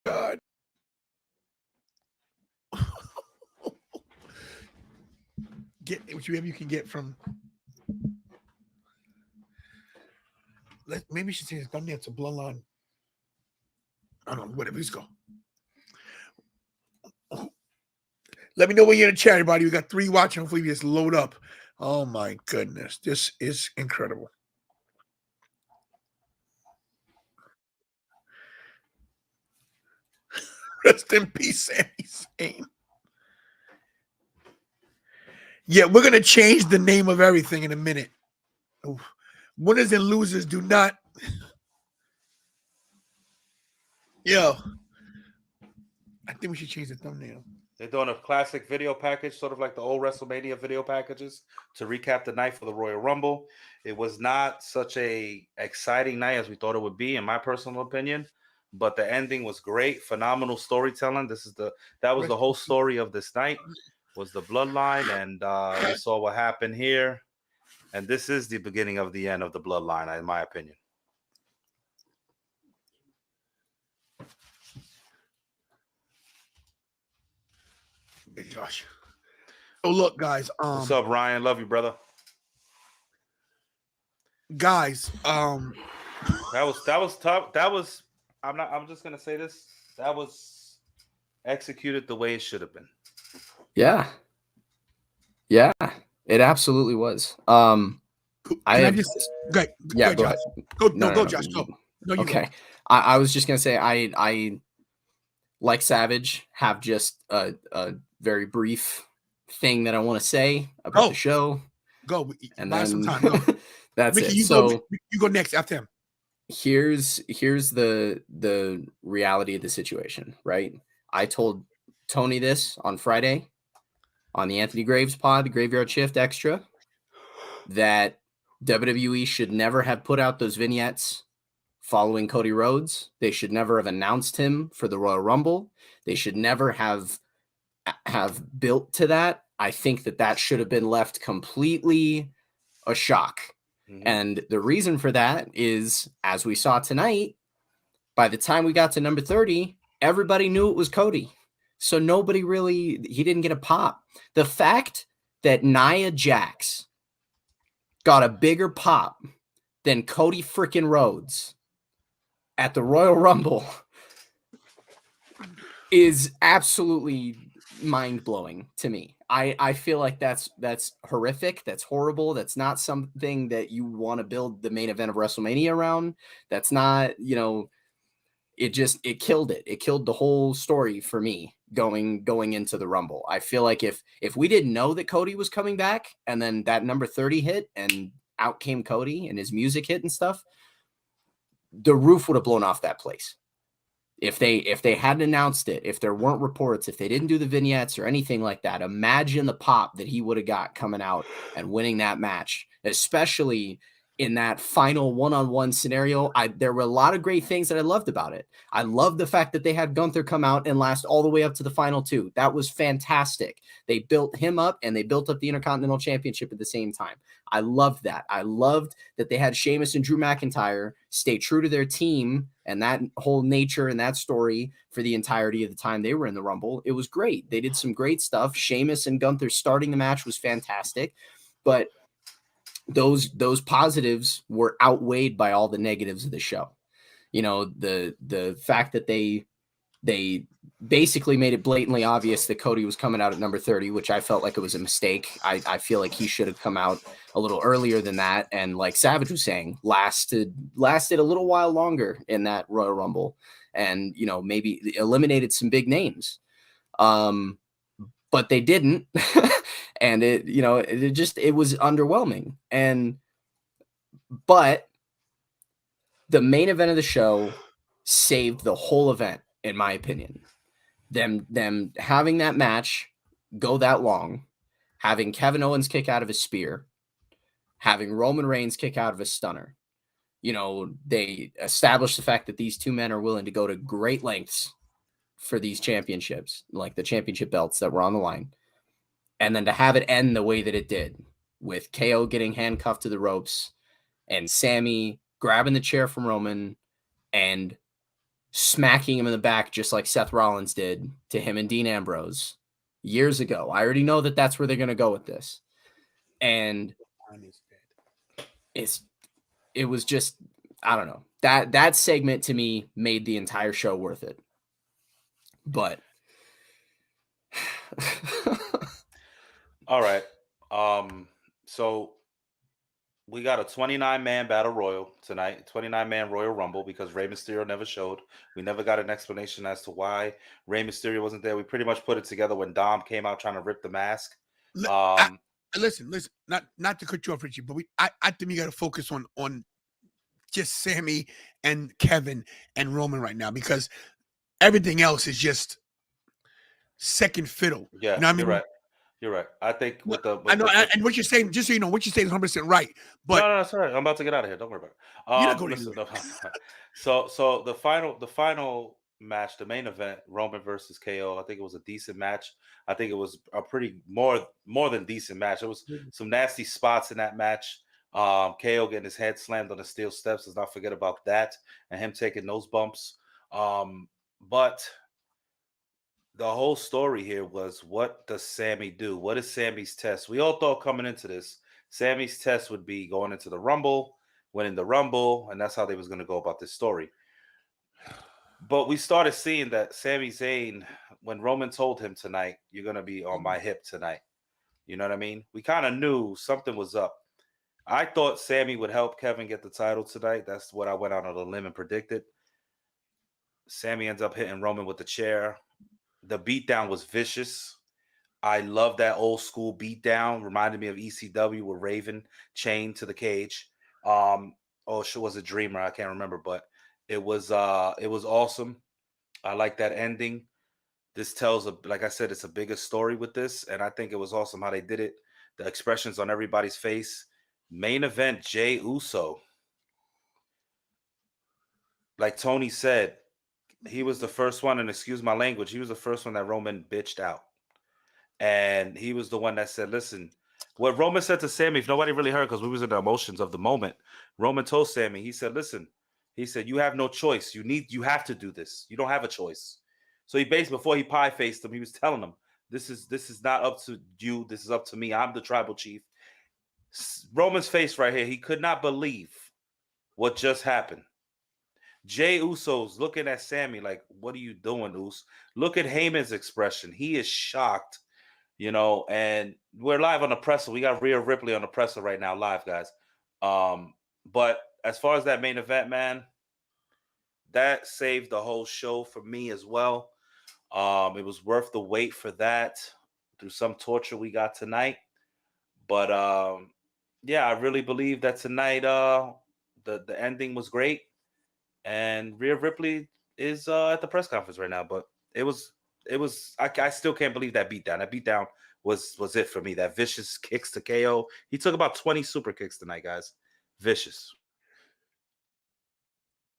God. Get whatever you can get from. Maybe you should change the thumbnail to Bloodline. I don't know, whatever. Let's go. Let me know when you're in the chat, everybody. We got 3 watching. Hopefully, we just load up. Oh my goodness, this is incredible. Rest in peace, Sami Zayn. Yeah, we're gonna change the name of everything in a minute. Oof. Winners and losers do not. Yo, I think we should change the thumbnail. They're doing a classic video package, sort of like the old WrestleMania video packages, to recap the night for the Royal Rumble. It was not such a exciting night as we thought it would be, in my personal opinion. But the ending was great, phenomenal storytelling. That was the whole story of this night, was the Bloodline, and we saw what happened here. And this is the beginning of the end of the Bloodline, in my opinion. Big Josh. Oh, look, guys. What's up, Ryan? Love you, brother. Guys, that was tough. That was. I'm just gonna say this. That was executed the way it should have been. Yeah. Yeah, it absolutely was. Go, Josh. Go, Josh. Go. No, okay. Go. I was just gonna say I like Savage have just a very brief thing that I want to say about the show. Go and buy then some time. Go. That's Mickey, it. You go next after him. Here's the reality of the situation, right? I told Tony this on Friday on the Anthony Graves pod, the Graveyard Shift Extra, that WWE should never have put out those vignettes following Cody Rhodes. They should never have announced him for the Royal Rumble. They should never have built to that. I think that should have been left completely a shock. Mm-hmm. And the reason for that is, as we saw tonight, by the time we got to number 30, everybody knew it was Cody. So he didn't get a pop. The fact that Nia Jax got a bigger pop than Cody freaking Rhodes at the Royal Rumble is absolutely mind-blowing to me. I feel like that's horrific. That's horrible. That's not something that you want to build the main event of WrestleMania around. That's not, it killed it. It killed the whole story for me going into the Rumble. I feel like if we didn't know that Cody was coming back and then that number 30 hit and out came Cody and his music hit and stuff, the roof would have blown off that place. If they hadn't announced it, if there weren't reports, if they didn't do the vignettes or anything like that, imagine the pop that he would have got coming out and winning that match, especially in that final one-on-one scenario. There were a lot of great things that I loved about it. I loved the fact that they had Gunther come out and last all the way up to the final 2. That was fantastic. They built him up and they built up the Intercontinental Championship at the same time. I loved that. I loved that they had Sheamus and Drew McIntyre stay true to their team and that whole nature and that story for the entirety of the time they were in the Rumble. It was great. They did some great stuff. Sheamus and Gunther starting the match was fantastic, but those positives were outweighed by all the negatives of the show. The fact that they basically made it blatantly obvious that Cody was coming out at number 30, which I felt like it was a mistake. I feel like he should have come out a little earlier than that. And like Savage was saying, lasted a little while longer in that Royal Rumble and, maybe eliminated some big names. But they didn't. And it was underwhelming. But the main event of the show saved the whole event, in my opinion. Them having that match go that long, having Kevin Owens kick out of his spear, having Roman Reigns kick out of a stunner. They established the fact that these two men are willing to go to great lengths for these championships, like the championship belts that were on the line. And then to have it end the way that it did, with KO getting handcuffed to the ropes and Sami grabbing the chair from Roman and smacking him in the back just like Seth Rollins did to him and Dean Ambrose years ago. I already know that that's where they're going to go with this. And it was just, I don't know. That segment to me made the entire show worth it. But all right. So we got a 29-man battle royal tonight, 29-man Royal Rumble, because Rey Mysterio never showed. We never got an explanation as to why Rey Mysterio wasn't there. We pretty much put it together when Dom came out trying to rip the mask. Listen, not to cut you off, Richie, but I think we got to focus on just Sammy and Kevin and Roman right now, because everything else is just second fiddle. Yeah, you know what I mean? You're right. You're right. I think I know, and what you're saying, just so you know, what you're saying is 100% right. But no, it's all right. I'm about to get out of here. Don't worry about it. you're not going Listen, anywhere. so the final match, the main event, Roman versus KO. I think it was a decent match. I think it was a pretty more than decent match. There was some nasty spots in that match. KO getting his head slammed on the steel steps. Let's not forget about that, and him taking those bumps. But the whole story here was, what does Sammy do? What is Sammy's test? We all thought coming into this, Sammy's test would be going into the Rumble, winning the Rumble, and that's how they was going to go about this story. But we started seeing that Sami Zayn, when Roman told him tonight, you're going to be on my hip tonight. You know what I mean? We kind of knew something was up. I thought Sammy would help Kevin get the title tonight. That's what I went out on a limb and predicted. Sammy ends up hitting Roman with the chair. The beatdown was vicious. I love that old school beatdown. Reminded me of ECW with Raven chained to the cage. She was a Dreamer. I can't remember, but it was awesome. I like that ending. This tells, like I said, it's a bigger story with this, and I think it was awesome how they did it. The expressions on everybody's face. Main event, Jey Uso. Like Tony said, he was the first one, and excuse my language, he was the first one that Roman bitched out. And he was the one that said, listen, what Roman said to Sammy, if nobody really heard, because we was in the emotions of the moment, Roman told Sammy, he said, listen, he said, you have no choice. You have to do this. You don't have a choice. So he basically, before he pie faced him, he was telling him, this is not up to you. This is up to me. I'm the tribal chief. Roman's face right here, he could not believe what just happened. Jey Uso's looking at Sammy like, what are you doing, Us? Look at Heyman's expression. He is shocked, and we're live on the presser. We got Rhea Ripley on the presser right now, live, guys. But as far as that main event, man, that saved the whole show for me as well. It was worth the wait for that through some torture we got tonight. But yeah, I really believe that tonight the ending was great. And Rhea Ripley is at the press conference right now, but it was. I still can't believe that beatdown. That beatdown was it for me. That vicious kicks to KO. He took about 20 super kicks tonight, guys. Vicious.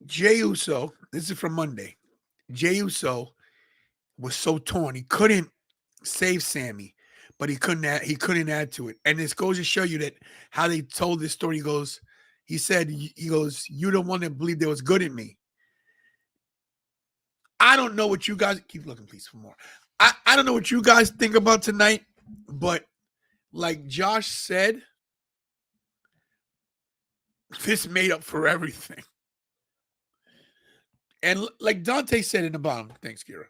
Jey Uso, this is from Monday. Jey Uso was so torn. He couldn't save Sammy, but he couldn't add to it. And this goes to show you that how they told this story. He said, you're the one that believed there was good in me. I don't know what you guys, keep looking please for more. I don't know what you guys think about tonight, but like Josh said, this made up for everything. And like Dante said in the bottom, thanks, Kira.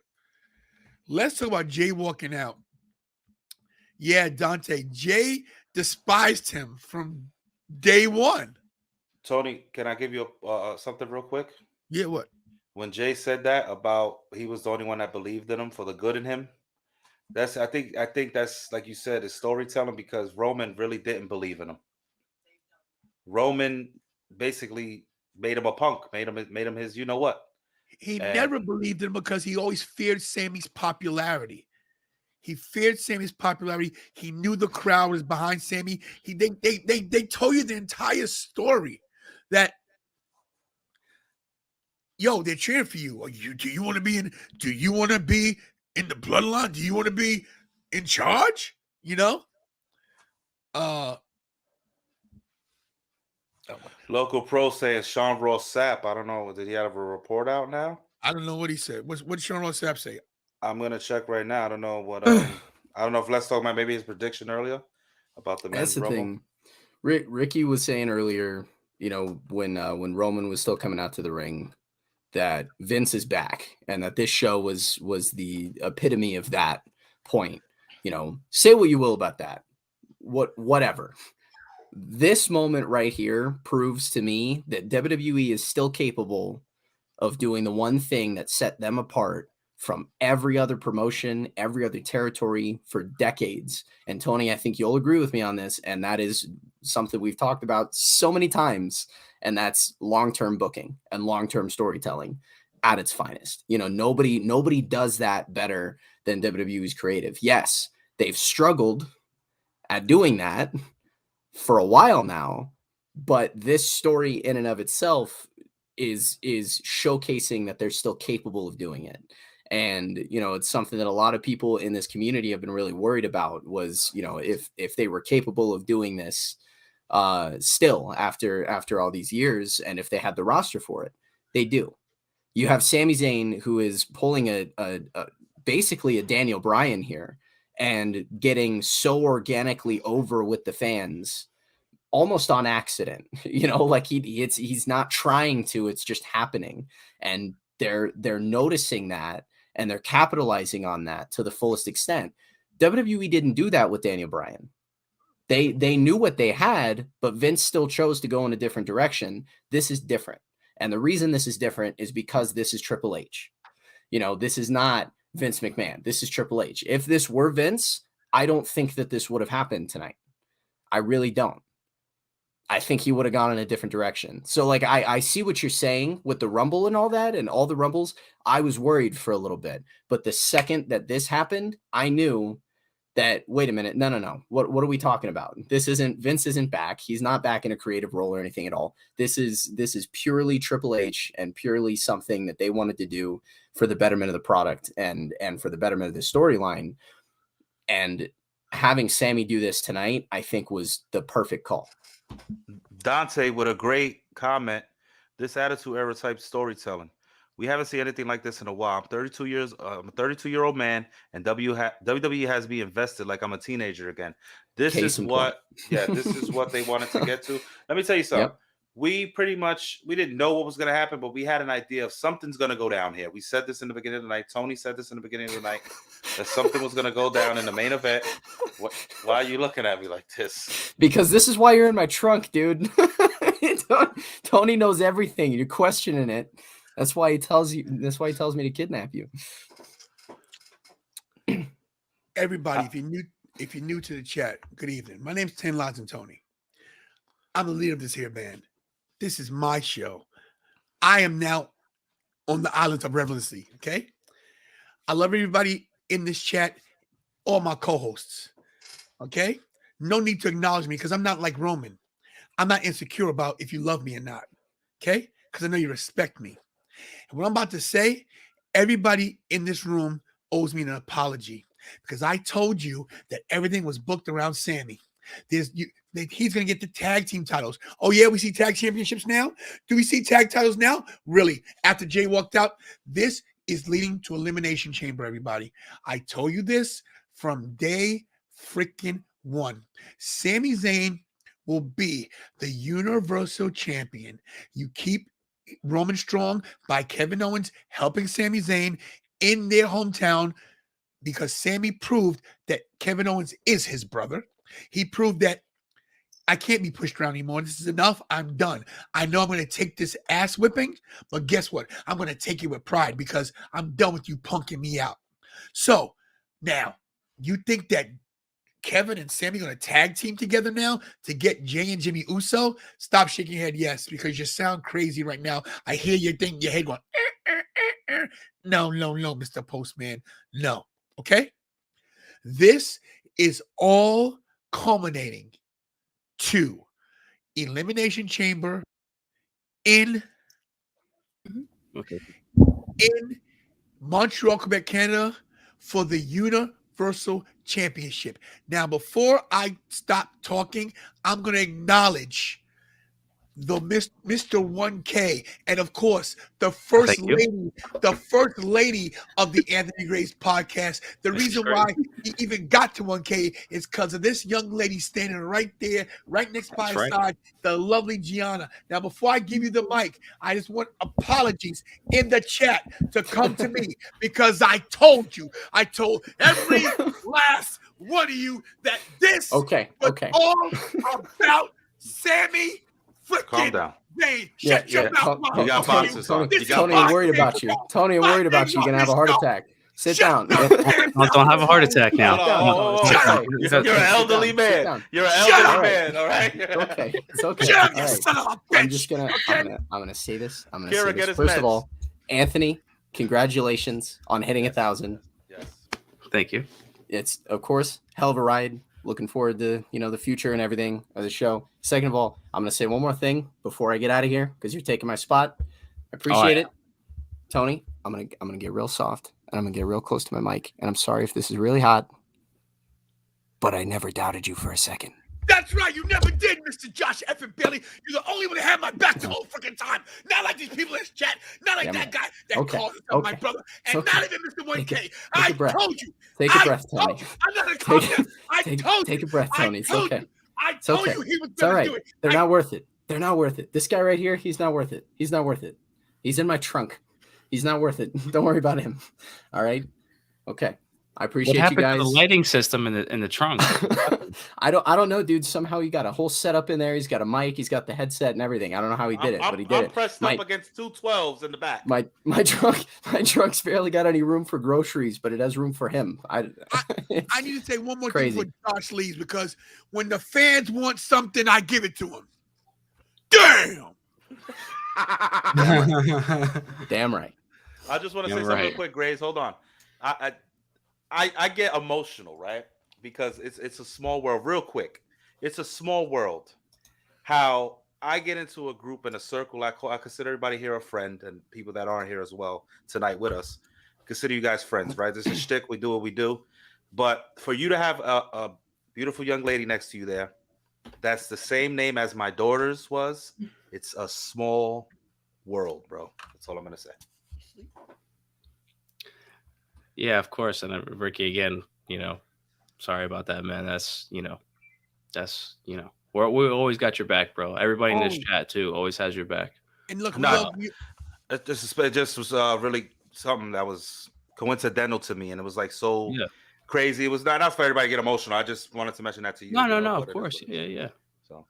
Let's talk about Jey walking out. Yeah, Dante, Jey despised him from day one. Tony, can I give you something real quick? Yeah, what? When Jey said that about he was the only one that believed in him for the good in him, I think that's, like you said, is storytelling, because Roman really didn't believe in him. Roman basically made him a punk, made him his, you know what? He never believed in him because he always feared Sammy's popularity. He feared Sammy's popularity. He knew the crowd was behind Sammy. They told you the entire story that, yo, they're cheering for you. Do you want to be in the bloodline? Do you want to be in charge? Local Pro says Sean Ross Sapp. I don't know. Did he have a report out now? I don't know what he said. What's Sean Rossap say? I'm gonna check right now. I don't know what I don't know if Let's talk about maybe his prediction earlier about the That's men's the rumble. thing. Ricky was saying earlier, when Roman was still coming out to the ring, that Vince is back and that this show was the epitome of that point. Say what you will about that. Whatever. This moment right here proves to me that WWE is still capable of doing the one thing that set them apart from every other promotion, every other territory for decades. And Tony, I think you'll agree with me on this, and that is something we've talked about so many times, and that's long-term booking and long-term storytelling at its finest. Nobody does that better than WWE's creative. Yes, they've struggled at doing that for a while now, but this story in and of itself is showcasing that they're still capable of doing it. And it's something that a lot of people in this community have been really worried about, was if they were capable of doing this still after all these years, and if they had the roster for it. They do. You have Sami Zayn, who is pulling a basically a Daniel Bryan here and getting so organically over with the fans almost on accident. Like he's not trying to, it's just happening. And they're noticing that, and they're capitalizing on that to the fullest extent. WWE didn't do that with Daniel Bryan. They knew what they had, but Vince still chose to go in a different direction. This is different. And the reason this is different is because this is Triple H. This is not Vince McMahon. This is Triple H. If this were Vince, I don't think that this would have happened tonight. I really don't. I think he would have gone in a different direction. So like, I see what you're saying with the Rumble and all that, and all the Rumbles. I was worried for a little bit, but the second that this happened, I knew that, wait a minute, no. What are we talking about? Vince isn't back. He's not back in a creative role or anything at all. This is purely Triple H, and purely something that they wanted to do for the betterment of the product and for the betterment of the storyline. And having Sami do this tonight, I think, was the perfect call. Dante with a great comment. This attitude era type storytelling. We haven't seen anything like this in a while. I'm 32 years. I'm a 32-year-old man, and WWE has me invested like I'm a teenager again. This is what they wanted to get to. Let me tell you something. Yep. We didn't know what was going to happen, but we had an idea of something's going to go down here. We said this in the beginning of the night. Tony said this in the beginning of the night, that something was going to go down in the main event. Why are you looking at me like this? Because this is why you're in my trunk, dude. Tony knows everything. You're questioning it. That's why he tells me to kidnap you. Everybody, if you're new to the chat, good evening. My name's Ten Lots and Tony. I'm the leader of this here band. This is my show. I am now on the island of relevancy. Okay. I love everybody in this chat, all my co-hosts. Okay. No need to acknowledge me, because I'm not like Roman. I'm not insecure about if you love me or not. Okay. Because I know you respect me. And what I'm about to say, everybody in this room owes me an apology, because I told you that everything was booked around Sami. He's going to get the tag team titles. Oh, yeah, we see tag championships now? Do we see tag titles now? Really? After Jay walked out? This is leading to Elimination Chamber, everybody. I told you this from day freaking one. Sami Zayn will be the Universal Champion. You keep Roman strong by Kevin Owens helping Sami Zayn in their hometown, because Sami proved that Kevin Owens is his brother. He proved that I can't be pushed around anymore. This is enough. I'm done. I know I'm going to take this ass whipping, but guess what? I'm going to take it with pride, because I'm done with you punking me out. So now, you think that Kevin and Sami going to tag team together now to get Jay and Jimmy Uso? Stop shaking your head yes, because you sound crazy right now. I hear your thing, your head going, No, Mr. Postman. No. Okay? This is all culminating to Elimination Chamber in Montreal, Quebec, Canada, for the Universal Championship. Now, before I stop talking, I'm going to acknowledge the Mr. 1K, and of course, the first Thank you. lady of the Anthony Grace podcast. The This is reason great. why he even got to 1K is because of this young lady standing right there, right next by That's his right. side, the lovely Gianna. Now, before I give you the mic, I just want apologies in the chat to come to me because I told every last one of you that this Okay. was Okay. all about Sammy freaking Calm down. Zayn. Yeah, Shut your yeah. mouth, Mom. You got Tony, boxes Tony, on. You got Tony, I'm boxes. worried about you. Tony, I'm worried about you. You're gonna have a heart attack. Sit down. Don't have a heart attack now. Hold on, hold on, It's hold on. okay. You're It's okay. You're an Sit elderly down. Sit man. down. You're an Shut elderly up. man. All right. It's okay. It's okay. Shut up, All you right. son of a I'm bitch. just gonna Okay? I'm gonna say this. I'm gonna Kira, say get this. his First meds. of all, Anthony, congratulations on hitting 1,000. Yes. Thank you. It's of course hell of a ride. Looking forward to the future and everything of the show. Second of all, I'm gonna say one more thing before I get out of here because you're taking my spot. I appreciate it, Tony. I'm gonna get real soft and I'm gonna get real close to my mic. And I'm sorry if this is really hot, but I never doubted you for a second. That's right. You never did, Mr. Josh F. Bailey. You're the only one that had my back the whole freaking time. Not like these people in this chat. Not like Yeah, that man. guy that Okay, called himself my okay. brother. It's And okay. not even Mr. 1K. Take I a breath. told you. Take a I breath, told Tony. you. I'm not a contest. I told Take you. a breath, I Tony. It's told okay. you. I It's told okay. you he was It's all going right. to do it. They're not worth it. They're not worth it. This guy right here, he's not worth it. He's not worth it. He's in my trunk. He's not worth it. Don't worry about him. All right. Okay. I What appreciate you happened guys. to the lighting system in the trunk? I don't know, dude. Somehow he got a whole setup in there. He's got a mic. He's got the headset and everything. I don't know how he did it, but he did I'm it. pressed up against 2 12s in the back. My trunk's barely got any room for groceries, but it has room for him. I need to say one more crazy. thing for Josh leaves because when the fans want something, I give it to them. Damn. Damn right. I just want to You're say something real right. quick, Grace. Hold on. I get emotional, right? Because it's a small world. Real quick, it's a small world. How I get into a group and a circle. I consider everybody here a friend, and people that aren't here as well tonight with us. Consider you guys friends, right? This is shtick. We do what we do. But for you to have a beautiful young lady next to you there, that's the same name as my daughter's was. It's a small world, bro. That's all I'm gonna say. Yeah, of course. And Ricky, again, sorry about that, man. That's we always got your back, bro. Everybody in this chat too always has your back. And look, No. It just was really something that was coincidental to me, and it was like so crazy. It was not for everybody to get emotional. I just wanted to mention that to you. No, of course. Yeah. So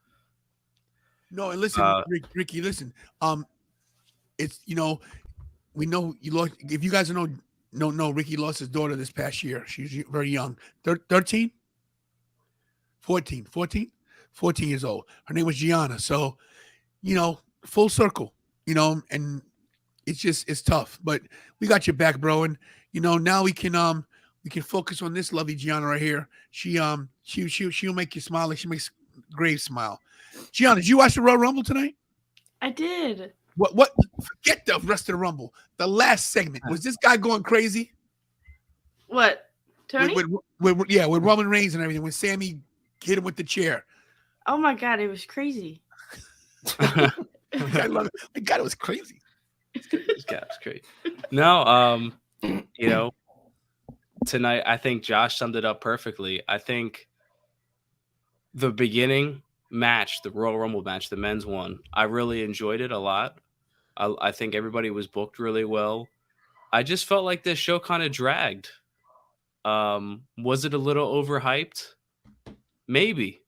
no, and listen, Ricky, listen. It's we know you lost. If you guys don't know, Ricky lost his daughter this past year. She's very young, 13, 14 years old. Her name was Gianna. So, full circle, and it's tough, but we got your back, bro. And now we can focus on this lovely Gianna right here. She'll make you smile like she makes Graves smile. Gianna, did you watch the Royal Rumble tonight? I did. What? Forget the rest of the Rumble. The last segment, was this guy going crazy? What? Tony? With Roman Reigns and everything. When Sammy hit him with the chair. Oh my God, it was crazy. I love it. My God, it was crazy. This guy's crazy. No, tonight I think Josh summed it up perfectly. I think the beginning match, the Royal Rumble match, the men's one, I really enjoyed it a lot. I think everybody was booked really well. I just felt like this show kind of dragged. Was it a little overhyped? Maybe.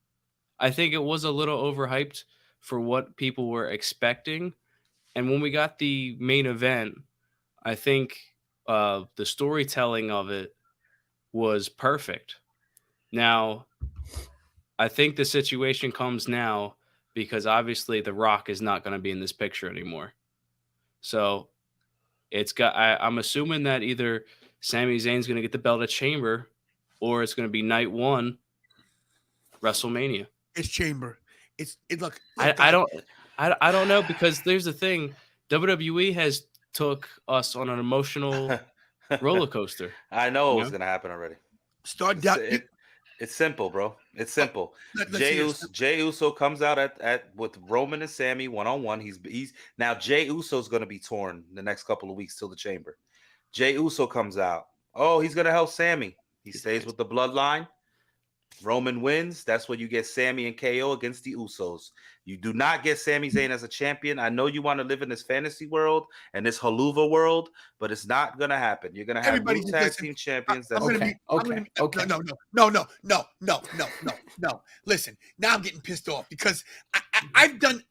I think it was a little overhyped for what people were expecting. And when we got the main event, I think the storytelling of it was perfect. Now, I think the situation comes now because obviously The Rock is not going to be in this picture anymore. So I'm assuming that either Sami Zayn's going to get the belt at Chamber or it's going to be night 1, WrestleMania. It's Chamber. Look. I don't know, because there's the thing. WWE has took us on an emotional roller coaster. I know it was going to happen already. It's simple, bro. It's simple. Let's hear it. Jey Uso comes out at with Roman and Sammy 1-on-1. He's now Jey Uso's gonna be torn the next couple of weeks till the Chamber. Jey Uso comes out. Oh, he's gonna help Sammy. He stays with the Bloodline. Roman wins. That's when you get Sammy and KO against the Usos. You do not get Sami Zayn as a champion. I know you want to live in this fantasy world and this haluva world, but it's not going to happen. You're going to have Everybody new just tag listen. team champions. That's Okay. No. Listen, now I'm getting pissed off because I've done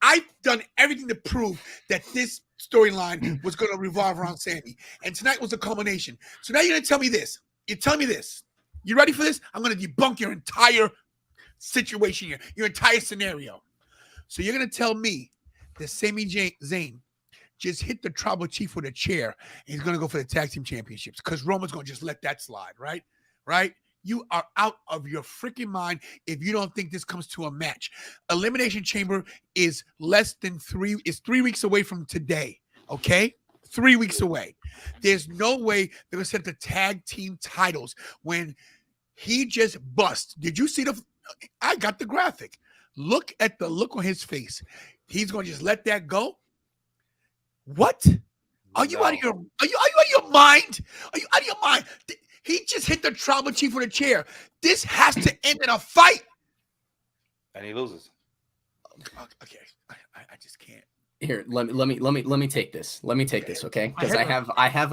everything to prove that this storyline was going to revolve around Sammy, and tonight was a culmination. So now you're going to tell me this. You're telling me this. You ready for this? I'm going to debunk your entire situation here, your entire scenario. So you're going to tell me that Sami Zayn just hit the tribal chief with a chair and he's going to go for the tag team championships because Roman's going to just let that slide, right? Right? You are out of your freaking mind if you don't think this comes to a match. Elimination Chamber is less than 3 weeks away from today, okay? 3 weeks away. There's no way they're going to set the tag team titles when he just bust. Did you see I got the graphic. Look at the look on his face. He's going to just let that go? What? Are you out of your mind? Are you out of your mind? He just hit the tribal chief with a chair. This has to end in a fight. And he loses. Okay. I just can't. Here, let me take this. Let me take this, okay? Because I have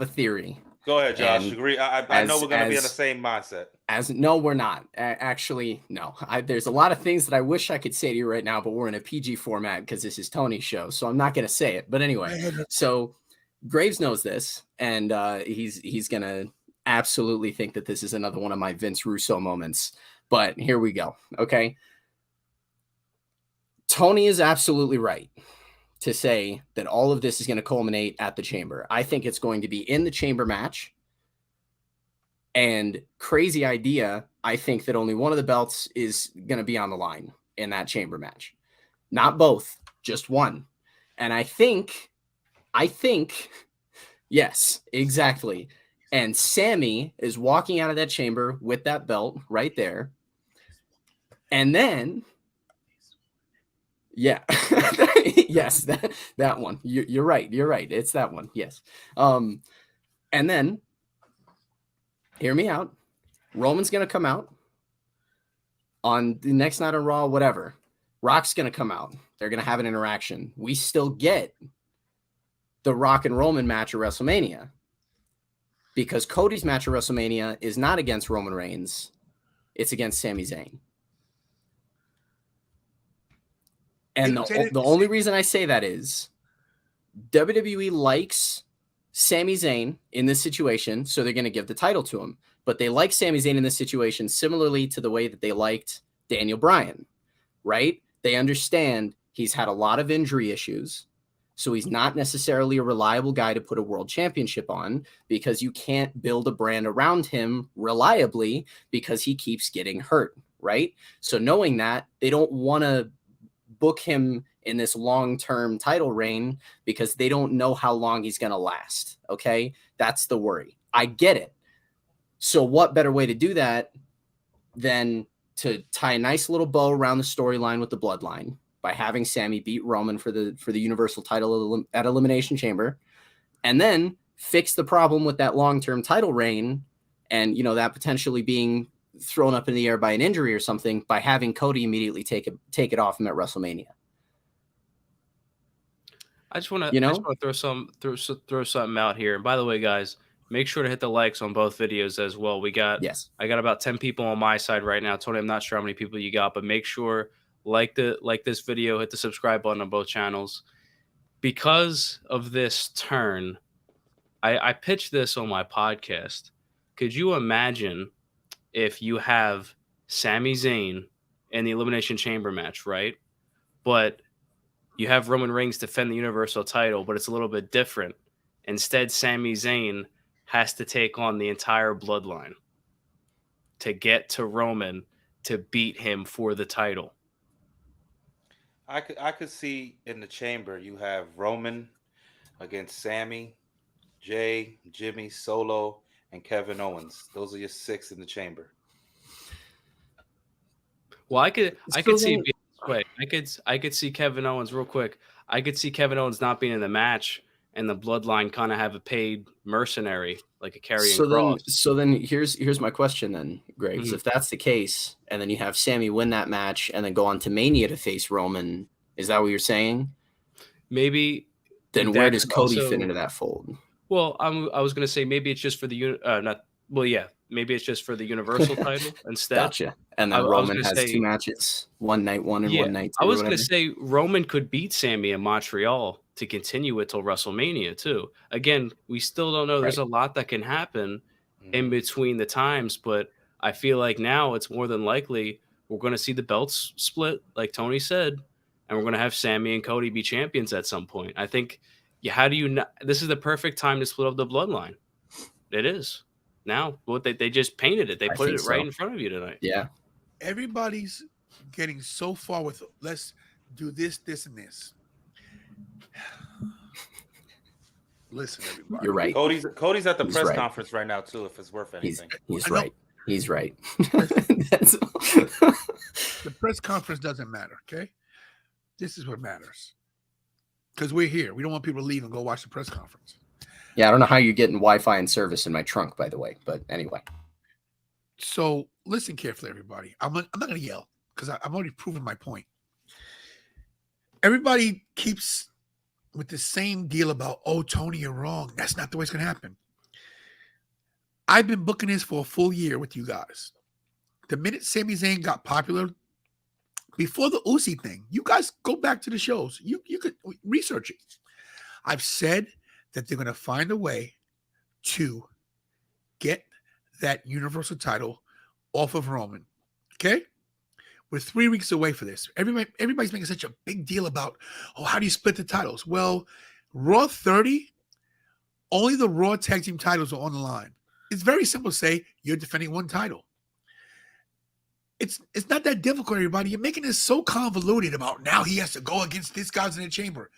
a theory. Go ahead, Josh. And Agree. I know we're going to be in the same mindset. No, we're not. Actually, no. There's a lot of things that I wish I could say to you right now, but we're in a PG format because this is Tony's show, so I'm not going to say it. But anyway, so Graves knows this, and he's going to absolutely think that this is another one of my Vince Russo moments. But here we go, okay? Tony is absolutely right to say that all of this is going to culminate at the Chamber. I think it's going to be in the Chamber match. And crazy idea, I think that only one of the belts is going to be on the line in that Chamber match. Not both, just one. And I think, yes, exactly. And Sammy is walking out of that chamber with that belt right there. And then, yeah, yes, that one. You're right. You're right. It's that one. Yes. And then, hear me out. Roman's going to come out on the next night on Raw, whatever. Rock's going to come out. They're going to have an interaction. We still get the Rock and Roman match at WrestleMania because Cody's match at WrestleMania is not against Roman Reigns. It's against Sami Zayn. And the only reason I say that is WWE likes Sami Zayn in this situation, so they're going to give the title to him. But they like Sami Zayn in this situation similarly to the way that they liked Daniel Bryan, right? They understand he's had a lot of injury issues, so he's not necessarily a reliable guy to put a world championship on because you can't build a brand around him reliably because he keeps getting hurt, right? So knowing that, they don't want to book him in this long-term title reign because they don't know how long he's going to last, okay? That's the worry. I get it. So what better way to do that than to tie a nice little bow around the storyline with the Bloodline by having Sammy beat Roman for the Universal title at Elimination Chamber, and then fix the problem with that long-term title reign and, you know, that potentially being thrown up in the air by an injury or something by having Cody immediately take it off him at WrestleMania. I just want to throw something out here. And by the way, guys, make sure to hit the likes on both videos as well. I got about 10 people on my side right now. Tony, I'm not sure how many people you got, but make sure like this video, hit the subscribe button on both channels. Because of this turn, I pitched this on my podcast. Could you imagine if you have Sami Zayn in the Elimination Chamber match, right? But you have Roman Reigns defend the Universal title, but it's a little bit different. Instead, Sami Zayn has to take on the entire Bloodline to get to Roman to beat him for the title. I could see in the Chamber you have Roman against Sammy, Jay, Jimmy, Solo, and Kevin Owens. Those are your 6 in the Chamber. Well, I could So see then- it being this way. I could see Kevin Owens real quick. I could see Kevin Owens not being in the match and the Bloodline kind of have a paid mercenary like a Karrion Kross. So then here's my question then, Greg. Mhm. If that's the case, and then you have Sammy win that match and then go on to Mania to face Roman, is that what you're saying? Maybe Then that where does could Cody also- fit into that fold? Well, I was gonna say maybe it's just for the maybe it's just for the Universal title instead. Gotcha. And then I was Roman gonna has say- 2 matches, one night one and one night two. I was or gonna whatever. say Roman could beat Sammy in Montreal to continue it till WrestleMania too. Again, we still don't know. There's a lot that can happen in between the times, but I feel like now it's more than likely we're going to see the belts split, like Tony said, and we're going to have Sammy and Cody be champions at some point. I think, how do you not? This is the perfect time to split up the bloodline. It is now. What they just painted it. They I put think it right so. in front of you tonight. Yeah. Everybody's getting so far with let's do this, this, and this. Listen, everybody. You're right. Cody's at the He's press right. conference right now too. If it's worth He's anything, he's I know. right. He's right. That's The press conference doesn't matter, okay? This is what matters. Because we're here. We don't want people to leave and go watch the press conference. Yeah, I don't know how you're getting Wi-Fi and service in my trunk, by the way. But anyway. So listen carefully, everybody. I'm not going to yell because I'm already proving my point. Everybody keeps with the same deal about, oh, Tony, you're wrong. That's not the way it's going to happen. I've been booking this for a full year with you guys. The minute Sami Zayn got popular, before the Uzi thing, you guys go back to the shows. You could research it. I've said that they're going to find a way to get that Universal title off of Roman. Okay? We're 3 weeks away for this. Everybody's making such a big deal about, oh, how do you split the titles? Well, Raw 30, only the Raw tag team titles are on the line. It's very simple to say you're defending one title. It's not that difficult, everybody. You're making this so convoluted about now he has to go against these guys in the chamber.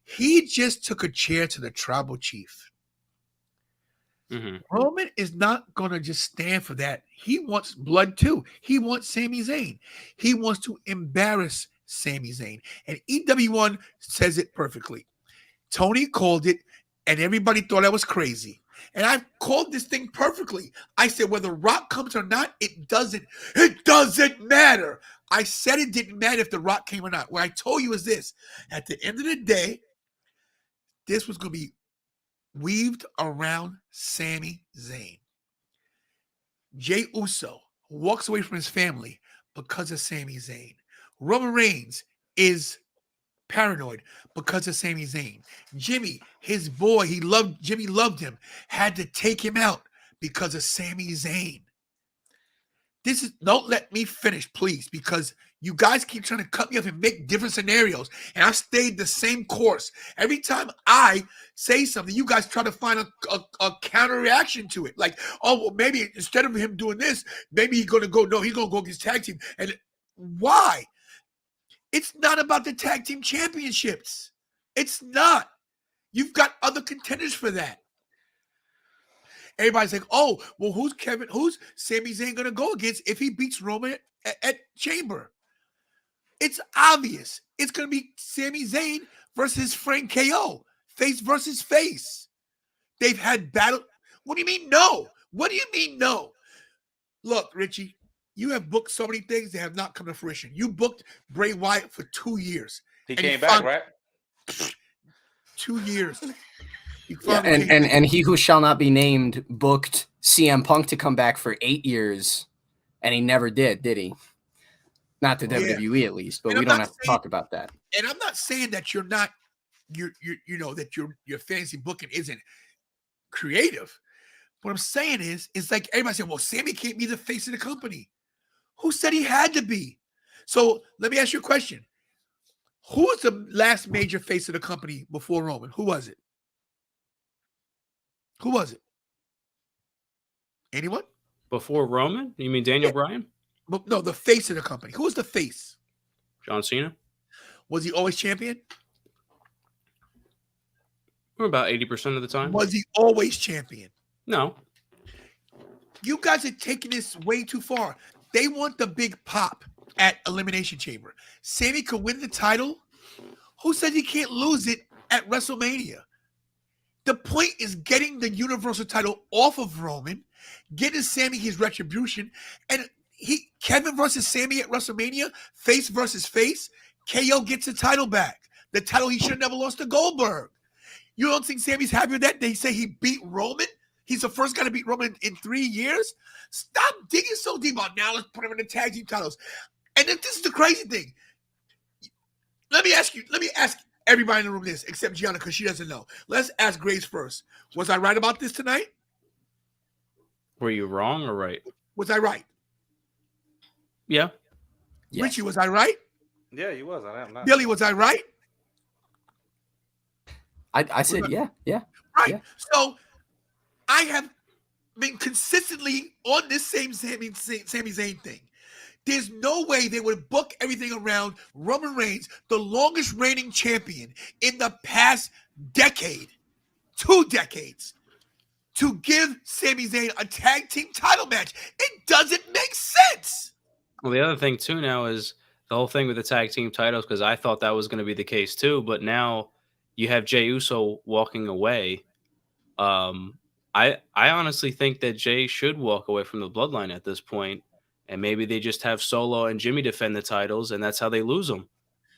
He just took a chair to the tribal chief. Mhm. Roman is not going to just stand for that. He wants blood too. He wants Sami Zayn. He wants to embarrass Sami Zayn. And EW1 says it perfectly. Tony called it, and everybody thought I was crazy. And I called this thing perfectly. I said, whether Rock comes or not, it doesn't matter. I said it didn't matter if the Rock came or not. What I told you is this. At the end of the day, this was going to be weaved around Sami Zayn. Jey Uso walks away from his family because of Sami Zayn. Roman Reigns is paranoid because of Sami Zayn. Jimmy, his boy, Jimmy loved him, had to take him out because of Sami Zayn. Don't let me finish, please, because you guys keep trying to cut me off and make different scenarios, and I stayed the same course. Every time I say something, you guys try to find a counter reaction to it. Like, oh, well, maybe instead of him doing this, maybe he's going to go against tag team. And why? It's not about the tag team championships. It's not. You've got other contenders for that. Everybody's like, oh, well, who's Sami Zayn going to go against if he beats Roman at Chamber? It's obvious. It's going to be Sami Zayn versus Frank KO. Face versus face. They've had battle. What do you mean no? What do you mean no? Look, Richie, you have booked so many things that have not come to fruition. You booked Bray Wyatt for 2 years. he And came back, right? 2 years. Yeah, and he who shall not be named booked CM Punk to come back for 8 years, and he never did he? Not to WWE at least, but And we I'm don't not have to saying- talk about that. And I'm not saying that you're not, that your fantasy booking isn't creative. What I'm saying is, it's like everybody saying, well, Sammy can't be the face of the company. Who said he had to be? So let me ask you a question. Who was the last major face of the company before Roman? Who was it? Who was it? Anyone? Before Roman? You mean Daniel Yeah. Bryan? No, the face of the company. Who was the face? John Cena? Was he always champion? Or about 80% of the time? Was he always champion? No. You guys are taking this way too far. They want the big pop. at Elimination Chamber. Sammy could win the title. Who said he can't lose it at WrestleMania? The point is getting the Universal title off of Roman, getting Sammy his retribution, and Kevin versus Sammy at WrestleMania, face versus face. KO gets the title back. The title he should have never lost to Goldberg. You don't think Sammy's happy with that? They say he beat Roman. He's the first guy to beat Roman in 3 years. Stop digging so deep on now. Let's put him in the tag team titles. And then this is the crazy thing. Let me ask everybody in the room this, except Gianna, because she doesn't know. Let's ask Grace first. Was I right about this tonight? Were you wrong or right? Was I right? Yeah. Yes. Richie, was I right? Yeah, you was. I'm not. Billy, was I right? I said, yeah. Right. Yeah. So I have been consistently on this same Sami Zayn thing. There's no way they would book everything around Roman Reigns, the longest reigning champion in the past decade, 2 decades, to give Sami Zayn a tag team title match. It doesn't make sense. Well, the other thing too now is the whole thing with the tag team titles, because I thought that was going to be the case too, but now you have Jey Uso walking away. I honestly think that Jey should walk away from the Bloodline at this point, and maybe they just have Solo and Jimmy defend the titles, and that's how they lose them.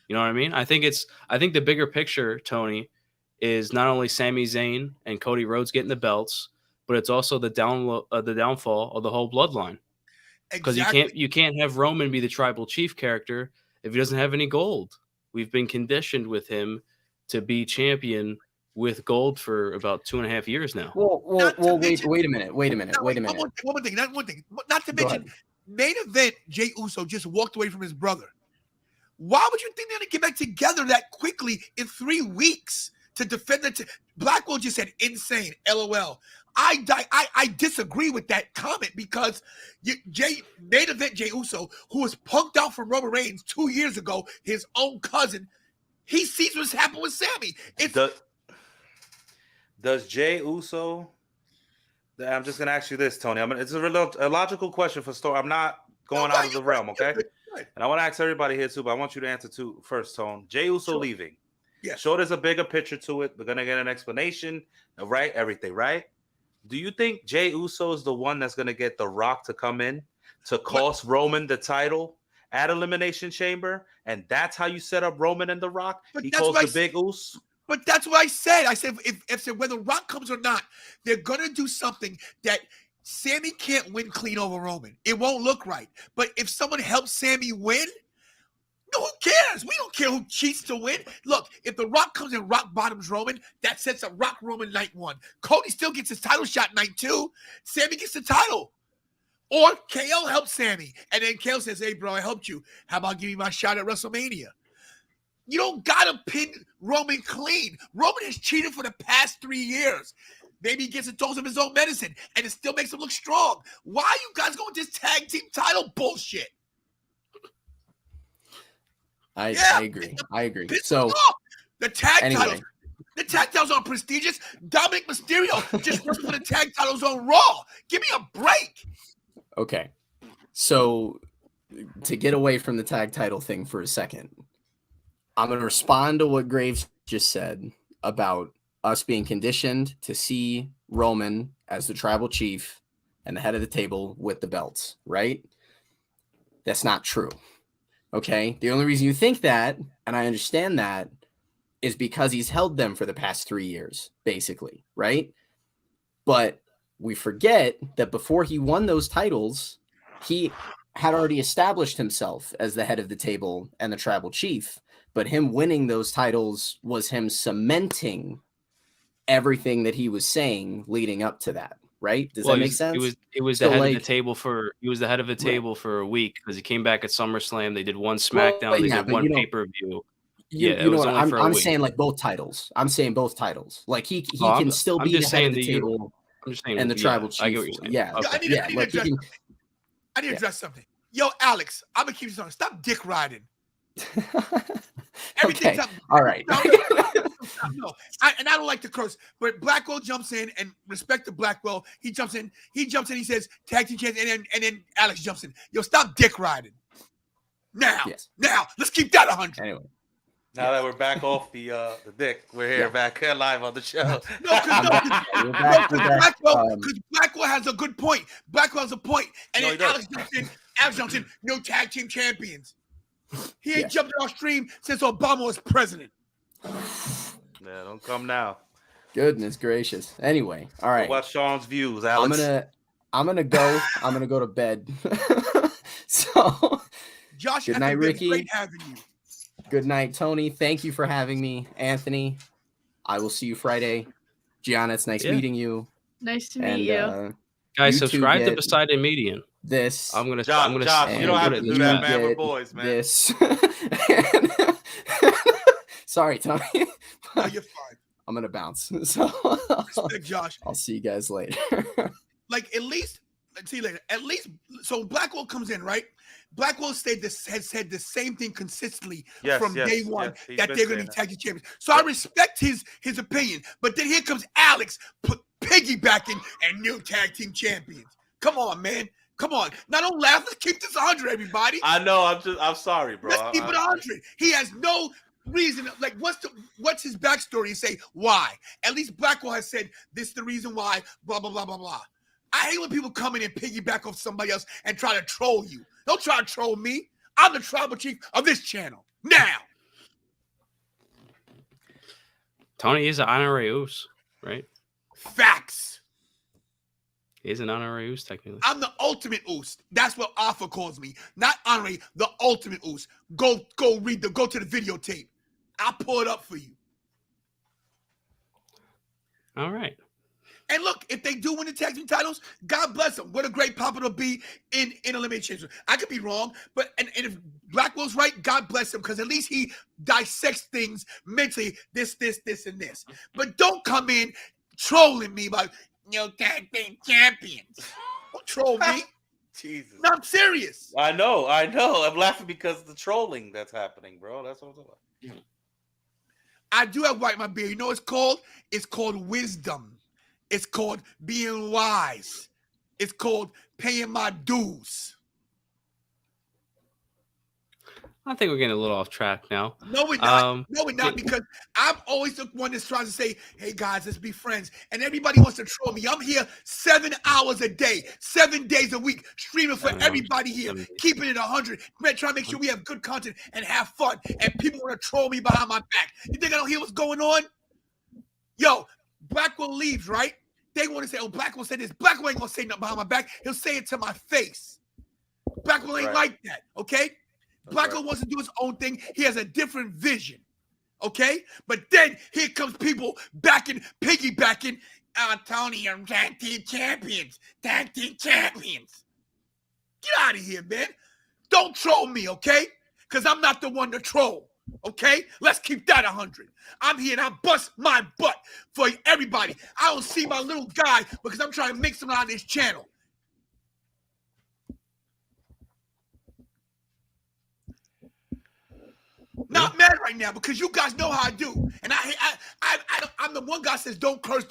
You know what I mean? I think the bigger picture, Tony, is not only Sami Zayn and Cody Rhodes getting the belts, but it's also the downfall of the whole Bloodline. Because you can't have Roman be the tribal chief character if he doesn't have any gold. We've been conditioned with him to be champion with gold for about 2.5 years now. Well, wait a minute. One more thing. Not to mention, main event, Jey Uso just walked away from his brother. Why would you think they're going to get back together that quickly in 3 weeks to defend the Blackwell just said insane, LOL. I disagree with that comment because main event Jey Uso, who was punked out from Roman Reigns 2 years ago, his own cousin, he sees what's happened with Sammy. Does Jey Uso? I'm just gonna ask you this, Tony. It's a logical question for story. I'm not going out of the realm, okay? And I want to ask everybody here too, but I want you to answer first, Tone. Jey Uso leaving. Yeah. Sure, there's a bigger picture to it. We're gonna get an explanation, right? Everything, right? Do you think Jey Uso is the one that's gonna get The Rock to come in to cost Roman the title at Elimination Chamber, and that's how you set up Roman and The Rock? He calls the Big Uso. But that's what I said. I said if whether Rock comes or not, they're gonna do something that Sammy can't win clean over Roman. It won't look right. But if someone helps Sammy win, who cares? We don't care who cheats to win. Look, if The Rock comes and Rock bottoms Roman, that sets up Rock Roman night 1. Cody still gets his title shot night 2. Sammy gets the title. Or KO helps Sammy. And then KO says, hey, bro, I helped you. How about giving me my shot at WrestleMania? You don't got to pin Roman clean. Roman has cheated for the past 3 years. Maybe he gets a dose of his own medicine, and it still makes him look strong. Why are you guys going with this tag team title bullshit? I agree. So the tag titles are prestigious. Dominic Mysterio just put the tag titles on Raw. Give me a break. Okay. So to get away from the tag title thing for a second, I'm going to respond to what Graves just said about us being conditioned to see Roman as the tribal chief and the head of the table with the belts, right? That's not true. Okay. The only reason you think that, and I understand that, is because he's held them for the past 3 years, basically, right? But we forget that before he won those titles, he had already established himself as the head of the table and the tribal chief. But him winning those titles was him cementing everything that he was saying leading up to that, right? Does that make sense? It was the head of the table for for a week because he came back at SummerSlam. They did one SmackDown, they did one pay-per-view. You know what I'm saying, like both titles. I'm saying both titles. Like he can still be the head of the table and the tribal chief. I get what you're saying. Yeah. Okay. I need to address something. Yo, Alex, I'm gonna keep this on. Stop dick riding. Okay. All right. No, I don't like to curse, but Blackwell jumps in and respect to Blackwell. He jumps in. He says tag team champion, and then Alex jumps in. Yo, stop dick riding. Now, Yes. now, let's keep that 100. Anyway, Now that we're back off the dick, we're here back live on the show. No, because we're back. Blackwell has a good point. Blackwell has a point. And No, then he does. Alex Johnson, no tag team champions. He ain't Yes. jumped in our stream since Obama was president. Yeah, don't come now. Goodness gracious. Anyway, all right. Watch Sean's views, Alex. I'm gonna go. I'm gonna go to bed. So, Josh, good has night, been Ricky. great having you. Good night, Tony. Thank you for having me, Anthony. I will see you Friday. Gianna, it's nice meeting you. Nice to meet you. Guys, you two subscribe to get Poseidon Median. This. I'm gonna. Josh, you don't have to do that, man. We're get boys, man. This. Sorry, Tony. No, you're fine. I'm gonna bounce. So Respect, Josh. I'll see you guys later. Like, at least, let's see you later. At least, so Blackwell comes in, right? Blackwell has said the same thing consistently from day one, that they're going to be tag team champions. So I respect his opinion. But then here comes Alex piggybacking and new tag team champions. Come on, man. Come on. Now don't laugh. Let's keep this 100, everybody. I know. I'm sorry, bro. Let's keep it 100. He has no reason. Like, what's his backstory? Say why. At least Blackwell has said this is the reason why. Blah blah blah blah blah. I hate when people come in and piggyback off somebody else and try to troll you. Don't try to troll me. I'm the tribal chief of this channel. Now. Tony is an honorary Oos, right? Facts. He is an honorary Oos, technically. I'm the ultimate Oos. That's what Alpha calls me. Not honorary, the ultimate Oos. Go to the videotape. I'll pull it up for you. All right. And look, if they do win the tag team titles, God bless them. What a great pop it'll be in Elimination Chamber. I could be wrong, but and if Blackwell's right, God bless him, because at least he dissects things mentally, this, and this. But don't come in trolling me about tag team champions. Don't troll me. Jesus. No, I'm serious. I know. I'm laughing because of the trolling that's happening, bro. That's what I'm talking about. I do have white in my beard. You know what it's called? It's called wisdom. It's called being wise. It's called paying my dues. I think we're getting a little off track now. No, we're not. No, we're not, because I'm always the one that's trying to say, hey, guys, let's be friends. And everybody wants to troll me. I'm here 7 hours a day, 7 days a week, streaming for everybody here, keeping it 100, trying to make sure we have good content and have fun. And people want to troll me behind my back. You think I don't hear what's going on? Yo, Blackwell leaves, right? They want to say, oh, Blackwell said this. Blackwell ain't going to say nothing behind my back. He'll say it to my face. Blackwell ain't like that, okay? Blackwell wants to do his own thing. He has a different vision, okay? But then here comes people piggybacking. Tony, I'm tag team champions. Tag team champions. Get out of here, man. Don't troll me, okay? Because I'm not the one to troll. Okay, let's keep that 100. I'm here and I bust my butt for everybody. I don't see my little guy because I'm trying to make something out of this channel. Not mad right now because you guys know how I do, and I'm the one guy that says don't curse,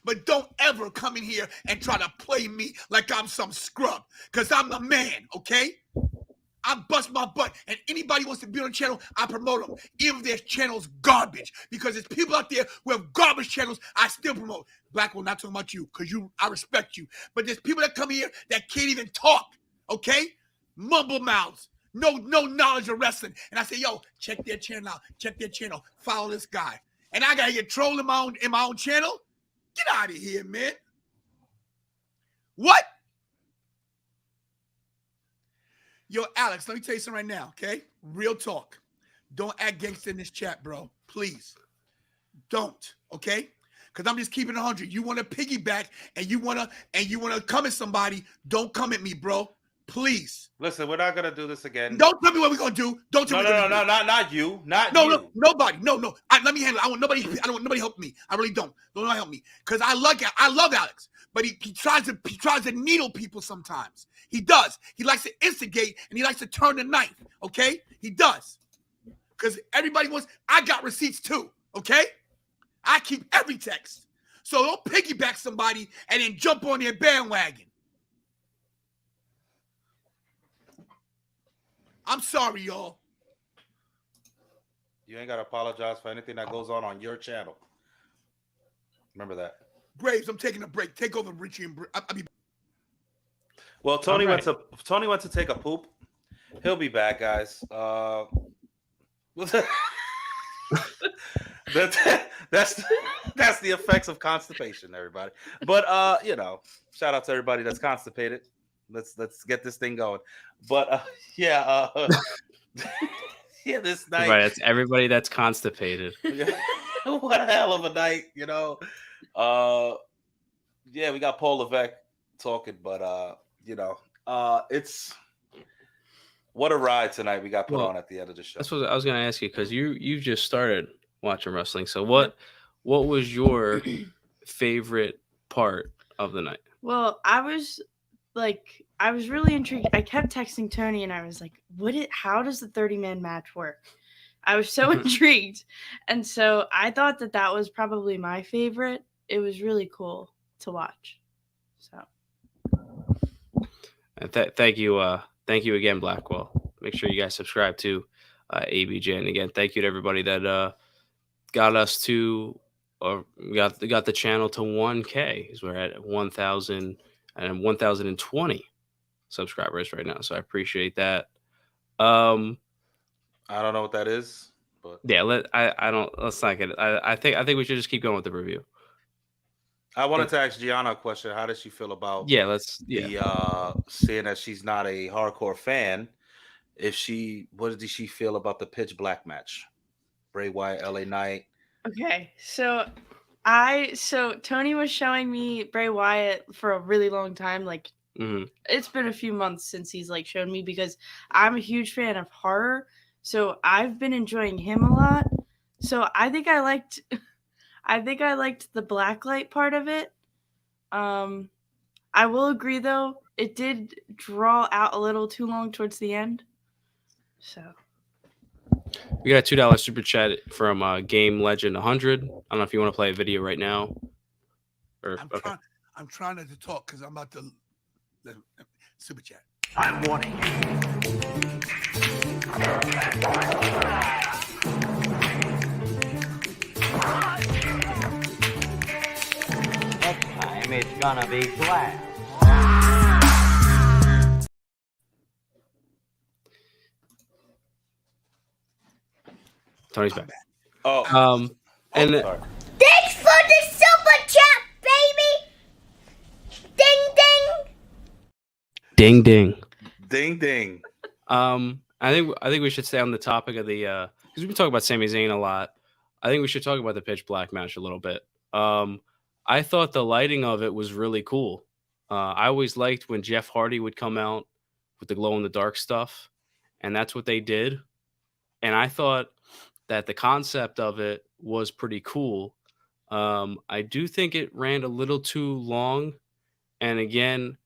but don't ever come in here and try to play me like I'm some scrub, because I'm the man. Okay. I bust my butt, and anybody wants to be on the channel, I promote them, even if their channel's garbage. Because there's people out there who have garbage channels, I still promote. Blackwell, not talking about you, because I respect you. But there's people that come here that can't even talk, okay? Mumble mouths, no knowledge of wrestling. And I say, yo, check their channel out, follow this guy. And I gotta get trolled in my own channel? Get out of here, man. What? Yo, Alex, let me tell you something right now, okay? Real talk. Don't act gangster in this chat, bro. Please. Don't, okay? Because I'm just keeping it 100. You want to piggyback and you want to come at somebody, don't come at me, bro. Please. Listen, we're not gonna do this again. Don't tell me what we're gonna do. Don't tell me. No, not you. Not no, you. No, nobody. No. Let me handle it. I don't want nobody help me. I really don't. Don't help me. Because I love Alex. But he tries to needle people sometimes. He does. He likes to instigate and he likes to turn the knife. Okay? He does. Because everybody wants, I got receipts too. Okay? I keep every text. So don't piggyback somebody and then jump on their bandwagon. I'm sorry, y'all. You ain't got to apologize for anything that goes on your channel. Remember that. Braves, I'm taking a break. Take over, Richie and I'll be back. Well, Tony All went to take a poop. He'll be back, guys. That's the effects of constipation, everybody. But shout out to everybody that's constipated. Let's get this thing going. But yeah, this night. Right, that's everybody that's constipated. What a hell of a night, Yeah, we got Paul Levesque talking, but it's what a ride tonight we got put on at the end of the show. That's what I was going to ask you, because you just started watching wrestling. So what was your favorite part of the night? Well, I was really intrigued. I kept texting Tony and I was like, how does the 30-man match work? I was so intrigued. And so I thought that was probably my favorite. It was really cool to watch. So thank you again, Blackwell. Make sure you guys subscribe to ABJ. And again, thank you to everybody that got us to, or got the channel to 1K, because we're at 1,020 subscribers right now. So I appreciate that. I don't know what that is, but yeah, let's not get it. I think we should just keep going with the review. I wanted to ask Gianna a question. How does she feel about seeing that she's not a hardcore fan? What did she feel about the pitch black match? Bray Wyatt, LA Knight. Okay, so Tony was showing me Bray Wyatt for a really long time. Like it's been a few months since he's shown me, because I'm a huge fan of horror. So I've been enjoying him a lot. So I think I liked the blacklight part of it. I will agree though, it did draw out a little too long towards the end. So we got a $2 super chat from Game Legend 100. I don't know if you want to play a video right now. I'm trying not to talk because I'm about to super chat. I'm warning you. Next time it's gonna be black. Tony's back. Oh, and sorry. Thanks for the super chat, baby. Ding ding. Ding ding. Ding ding. I think we should stay on the topic of the because we've been talking about Sami Zayn a lot. I think we should talk about the pitch black match a little bit. I thought the lighting of it was really cool. I always liked when Jeff Hardy would come out with the glow in the dark stuff, and that's what they did. And I thought that the concept of it was pretty cool. I do think it ran a little too long. And again,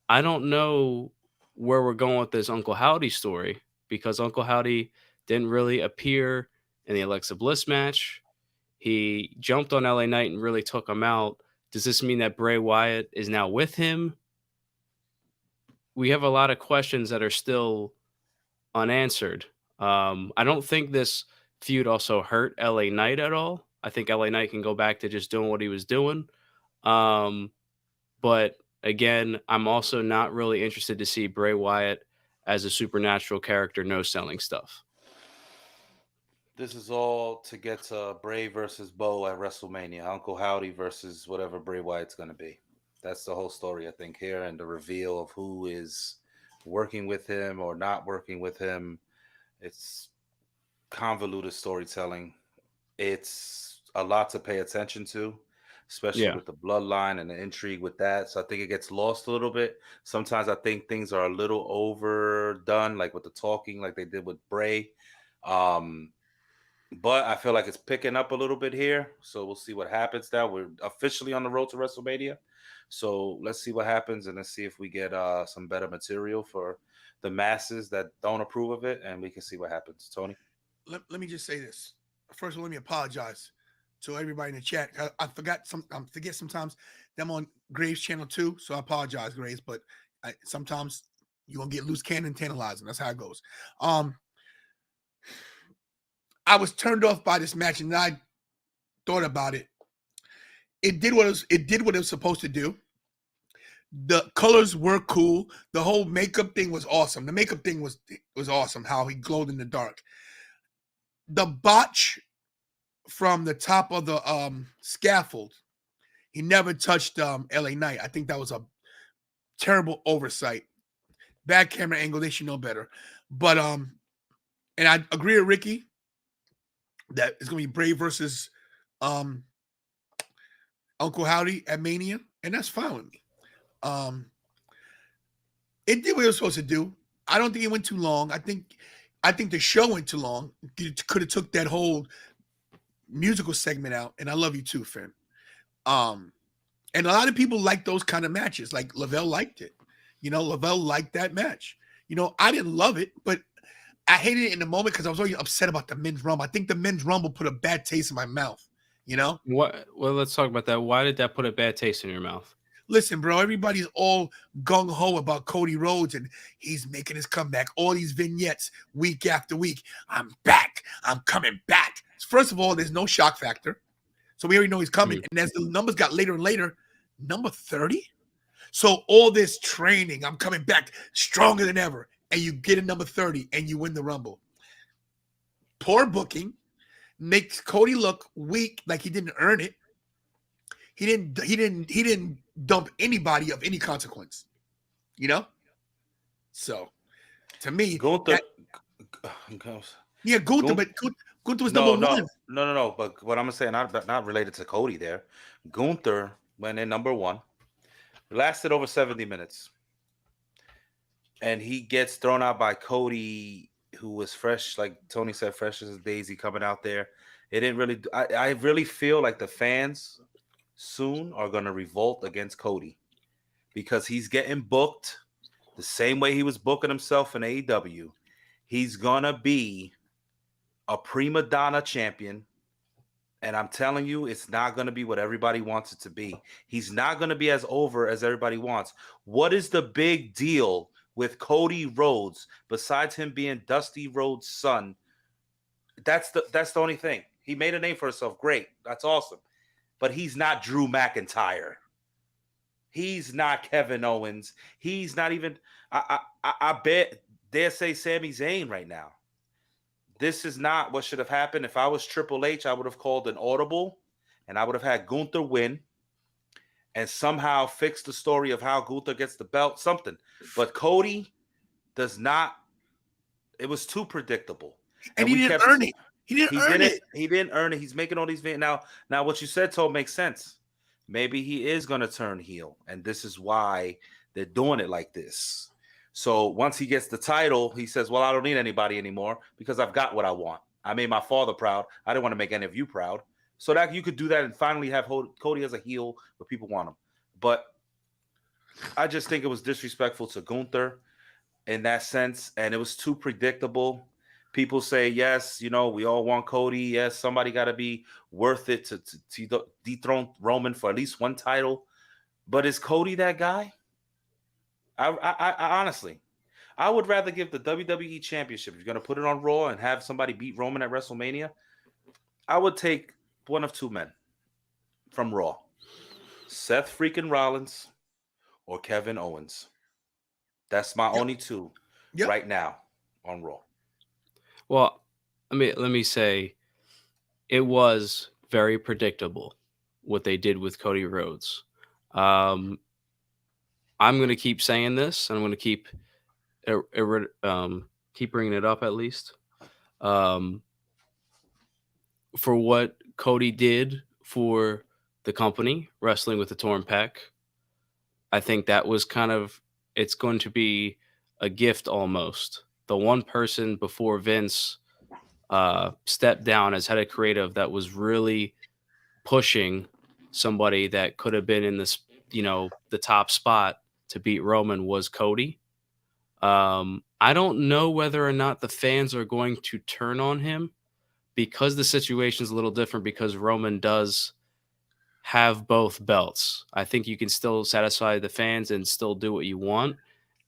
I don't know where we're going with this Uncle Howdy story, because Uncle Howdy didn't really appear in the Alexa Bliss match. He jumped on LA Knight and really took him out. Does this mean that Bray Wyatt is now with him? We have a lot of questions that are still unanswered. I don't think this feud also hurt LA Knight at all. I think LA Knight can go back to just doing what he was doing. But again, I'm also not really interested to see Bray Wyatt as a supernatural character, no selling stuff. This is all to get to Bray versus Bo at WrestleMania. Uncle Howdy versus whatever Bray Wyatt's going to be. That's the whole story, I think, here, and the reveal of who is working with him or not working with him. It's convoluted storytelling. It's a lot to pay attention to, especially with the bloodline and the intrigue with that. So I think it gets lost a little bit. Sometimes I think things are a little overdone, like with the talking, like they did with Bray. But I feel like it's picking up a little bit here. So we'll see what happens now. We're officially on the road to WrestleMania. So let's see what happens, and let's see if we get some better material for the masses that don't approve of it, and we can see what happens. Tony? Let me just say this. First of all, let me apologize to everybody in the chat. I forget sometimes them on Graves channel too, so I apologize, Graves. But sometimes, You're gonna get loose cannon tantalizing. That's how it goes. I was turned off by this match, and I thought about it. It did what it was supposed to do. The colors were cool. The whole makeup thing was awesome. The makeup thing was awesome. How he glowed in the dark. The botch from the top of the scaffold, he never touched LA Knight. I think that was a terrible oversight. Bad camera angle. They should know better. But and I agree with Ricky that it's gonna be Bray versus Uncle Howdy at Mania, and that's fine with me. It did what it was supposed to do. I don't think it went too long. I think the show went too long. It could have took that whole musical segment out. And I love you too, Finn. And a lot of people like those kind of matches. Like Lavelle liked it. Lavelle liked that match. I didn't love it, but I hated it in the moment because I was already upset about the men's rumble. I think the men's rumble put a bad taste in my mouth. What? Well, let's talk about that. Why did that put a bad taste in your mouth? Listen, bro, everybody's all gung-ho about Cody Rhodes, and he's making his comeback. All these vignettes week after week. I'm back. I'm coming back. First of all, there's no shock factor. So we already know he's coming. And as the numbers got later and later, number 30? So all this training, I'm coming back stronger than ever. And you get a number 30 and you win the Rumble. Poor booking makes Cody look weak, like he didn't earn it. He didn't dump anybody of any consequence. So to me, Gunther. Gunther, but Gunther was number one. No. But what I'm gonna say, not related to Cody there. Gunther went in number one, lasted over 70 minutes, and he gets thrown out by Cody, who was fresh, like Tony said, fresh as a daisy coming out there. It didn't really. I really feel like the fans soon are gonna revolt against Cody because he's getting booked the same way he was booking himself in AEW. He's gonna be a prima donna champion, and I'm telling you, it's not gonna be what everybody wants it to be. He's not gonna be as over as everybody wants. What is the big deal with Cody Rhodes besides him being Dusty Rhodes' son? That's the only thing. He made a name for himself. Great, that's awesome. But he's not Drew McIntyre. He's not Kevin Owens. He's not even. I bet dare say Sami Zayn right now. This is not what should have happened. If I was Triple H, I would have called an audible, and I would have had Gunther win, and somehow fix the story of how Gunther gets the belt. Something. But Cody does not. It was too predictable, and he didn't earn it. He didn't earn it. He's making all these. Now, what you said, Told, makes sense. Maybe he is going to turn heel, and this is why they're doing it like this. So once he gets the title, he says, well, I don't need anybody anymore because I've got what I want. I made my father proud. I didn't want to make any of you proud. So that you could do that and finally have Cody as a heel where people want him. But I just think it was disrespectful to Gunther in that sense, and it was too predictable. People say, yes, we all want Cody. Yes, somebody got to be worth it to dethrone Roman for at least one title. But is Cody that guy? I honestly, I would rather give the WWE Championship. If you're going to put it on Raw and have somebody beat Roman at WrestleMania, I would take one of two men from Raw. Seth freaking Rollins or Kevin Owens. That's my only two right now on Raw. Well, let me say, it was very predictable what they did with Cody Rhodes. I'm going to keep saying this, and I'm going to keep bringing it up at least. For what Cody did for the company, wrestling with the torn pec, I think that was it's going to be a gift almost. The one person before Vince stepped down as head of creative that was really pushing somebody that could have been in this, the top spot to beat Roman was Cody. I don't know whether or not the fans are going to turn on him because the situation is a little different because Roman does have both belts. I think you can still satisfy the fans and still do what you want.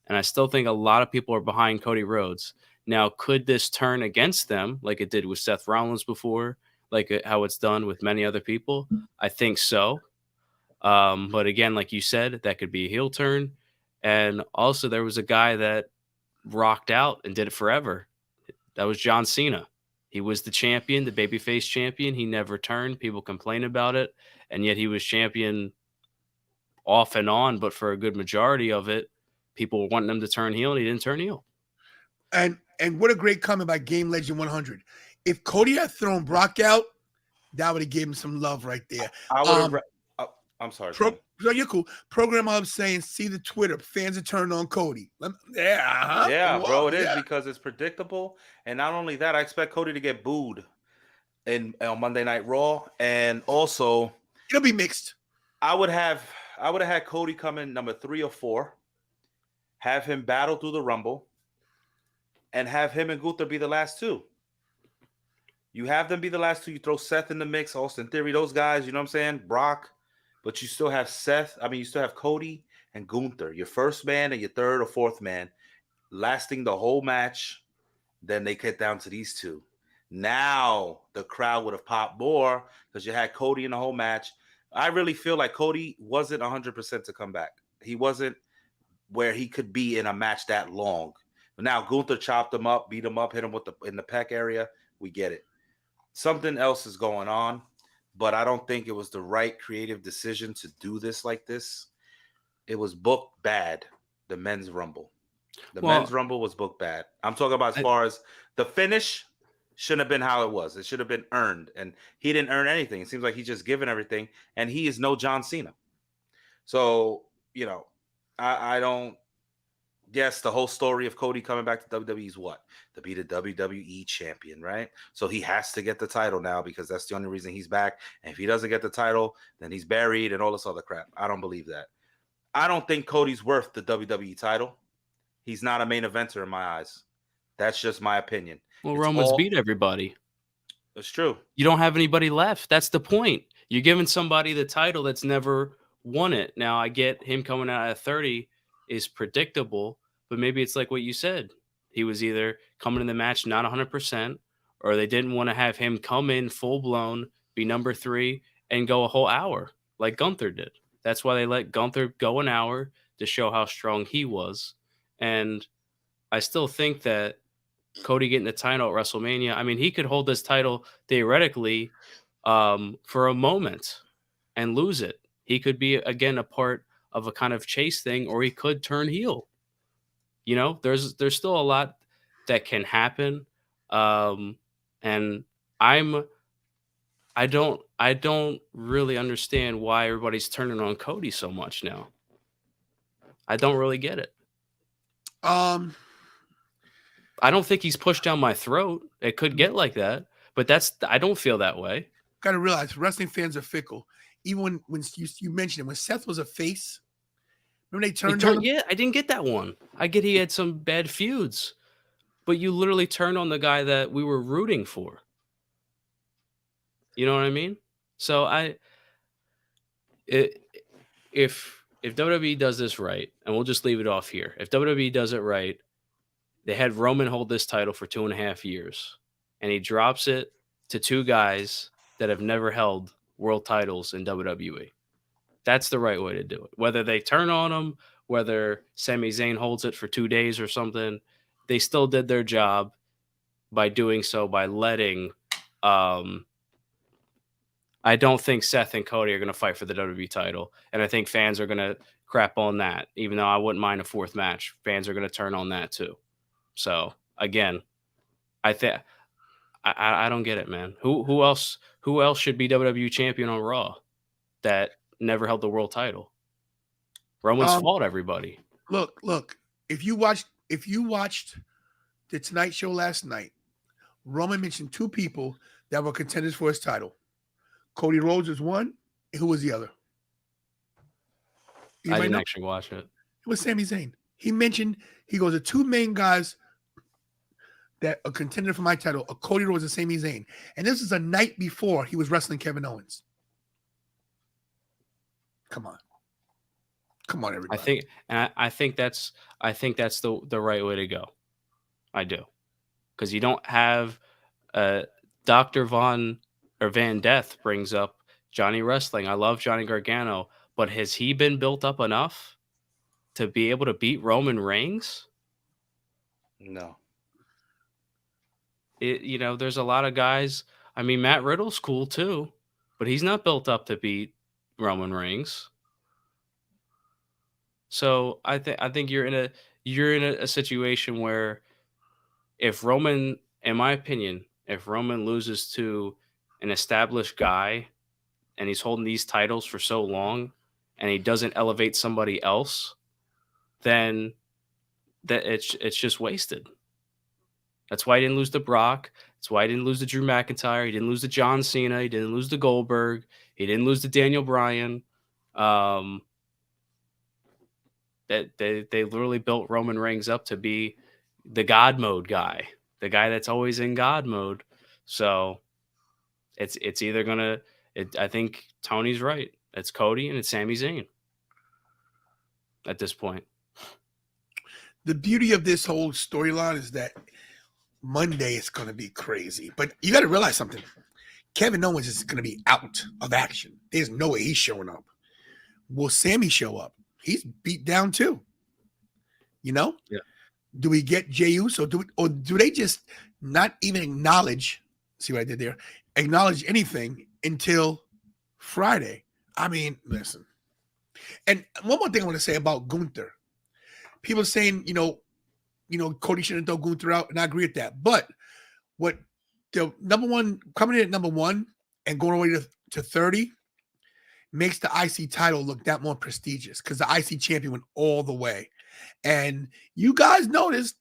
And I still think a lot of people are behind Cody Rhodes. Now, could this turn against them like it did with Seth Rollins before, like how it's done with many other people? I think so. But again, like you said, that could be a heel turn. And also, there was a guy that rocked out and did it forever. That was John Cena. He was the champion, the babyface champion. He never turned. People complain about it. And yet he was champion off and on, but for a good majority of it, people were wanting him to turn heel, and he didn't turn heel. And what a great comment by Game Legend 100. If Cody had thrown Brock out, that would have given him some love right there. I would have. I'm sorry. No, you're cool. Program Hub saying, see the Twitter. Fans are turned on Cody. Yeah, Yeah, Whoa, bro, it is yeah. because it's predictable. And not only that, I expect Cody to get booed on Monday Night Raw. And also, It'll be mixed. I would have had Cody come in number 3 or 4, have him battle through the Rumble, and have him and Gunther be the last 2. You have them be the last 2. You throw Seth in the mix, Austin Theory, those guys, you know what I'm saying? Brock. But you still have you still have Cody and Gunther, your first man and your third or fourth man, lasting the whole match. Then they get down to these 2. Now the crowd would have popped more because you had Cody in the whole match. I really feel like Cody wasn't 100% to come back. He wasn't where he could be in a match that long. But now Gunther chopped him up, beat him up, hit him in the pec area. We get it. Something else is going on. But I don't think it was the right creative decision to do this like this. It was booked bad, the men's rumble. The men's rumble was booked bad. I'm talking about as far as the finish shouldn't have been how it was. It should have been earned. And he didn't earn anything. It seems like he's just given everything. And he is no John Cena. So, I don't guess the whole story of Cody coming back to WWE is what? To be the WWE champion, right? So he has to get the title now because that's the only reason he's back. And if he doesn't get the title, then he's buried and all this other crap. I don't believe that. I don't think Cody's worth the WWE title. He's not a main eventer in my eyes. That's just my opinion. Well, Roman's beat everybody. It's true. You don't have anybody left. That's the point. You're giving somebody the title that's never won it. Now, I get him coming out at 30 is predictable, but maybe it's like what you said. He was either coming in the match not 100%, or they didn't want to have him come in full-blown, be number 3, and go a whole hour like Gunther did. That's why they let Gunther go an hour to show how strong he was. And I still think that Cody getting the title at WrestleMania, I mean, he could hold this title theoretically for a moment and lose it. He could be, again, a part of a kind of chase thing, or he could turn heel. There's still a lot that can happen. And I don't really understand why everybody's turning on Cody so much now. I don't really get it. I don't think he's pushed down my throat. It could get like that, but I don't feel that way. Got to realize wrestling fans are fickle. Even when you mentioned it, when Seth was a face, remember they turned on him? Yeah, I didn't get that one. I get he had some bad feuds, but you literally turned on the guy that we were rooting for. You know what I mean? So if WWE does this right, and we'll just leave it off here. If WWE does it right, they had Roman hold this title for 2.5 years, and he drops it to 2 guys that have never held world titles in WWE. That's the right way to do it. Whether they turn on him, whether Sami Zayn holds it for 2 days or something, they still did their job by doing so, by letting I don't think Seth and Cody are going to fight for the WWE title. And I think fans are going to crap on that. Even though I wouldn't mind a 4th match, fans are going to turn on that too. So again, I think I don't get it, man. Who else should be WWE champion on Raw that never held the world title? Roman's fought everybody. Look. If you watched the Tonight Show last night, Roman mentioned 2 people that were contenders for his title. Cody Rhodes was one. Who was the other? I didn't actually watch it. It was Sami Zayn. He goes, the 2 main guys that are contender for my title are Cody Rhodes and Sami Zayn. And this is a night before he was wrestling Kevin Owens. Come on. Come on, everybody. I think that's the right way to go. I do, because you don't have Dr. Van Death brings up Johnny Wrestling. I love Johnny Gargano, but has he been built up enough to be able to beat Roman Reigns? No. There's a lot of guys. I mean, Matt Riddle's cool too, but he's not built up to beat Roman Reigns. So I think you're in a situation where if Roman, in my opinion, if Roman loses to an established guy and he's holding these titles for so long and he doesn't elevate somebody else, then that it's just wasted. That's why he didn't lose to Brock. That's why he didn't lose to Drew McIntyre. He didn't lose to John Cena. He didn't lose to Goldberg. He didn't lose to Daniel Bryan. That they literally built Roman Reigns up to be the God mode guy, the guy that's always in God mode. So it's either gonna. I think Tony's right. It's Cody and it's Sami Zayn at this point. The beauty of this whole storyline is that Monday is going to be crazy. But you got to realize something. Kevin Owens is going to be out of action. There's no way he's showing up. Will Sami show up? He's beat down too. Yeah. Do we get Jey Uso? Or do they just not even acknowledge? See what I did there? Acknowledge anything until Friday. I mean, listen. And one more thing I want to say about Gunther. People saying, Cody shouldn't throw Gunther out, and I agree with that. But what the number one coming in at number 1 and going all the way to 30 makes the IC title look that more prestigious because the IC champion went all the way. And you guys noticed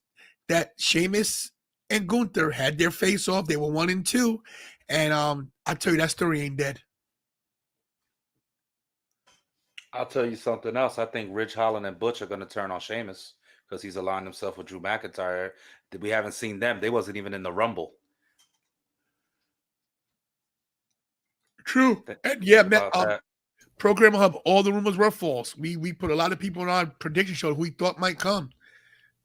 that Sheamus and Gunther had their face off. They were 1 and 2. And I tell you, that story ain't dead. I'll tell you something else. I think Ridge Holland and Butch are going to turn on Sheamus because he's aligned himself with Drew McIntyre. We haven't seen them. They wasn't even in the Rumble. True. And yeah, man, Program Hub, all the rumors were false. We put a lot of people on our prediction show who we thought might come.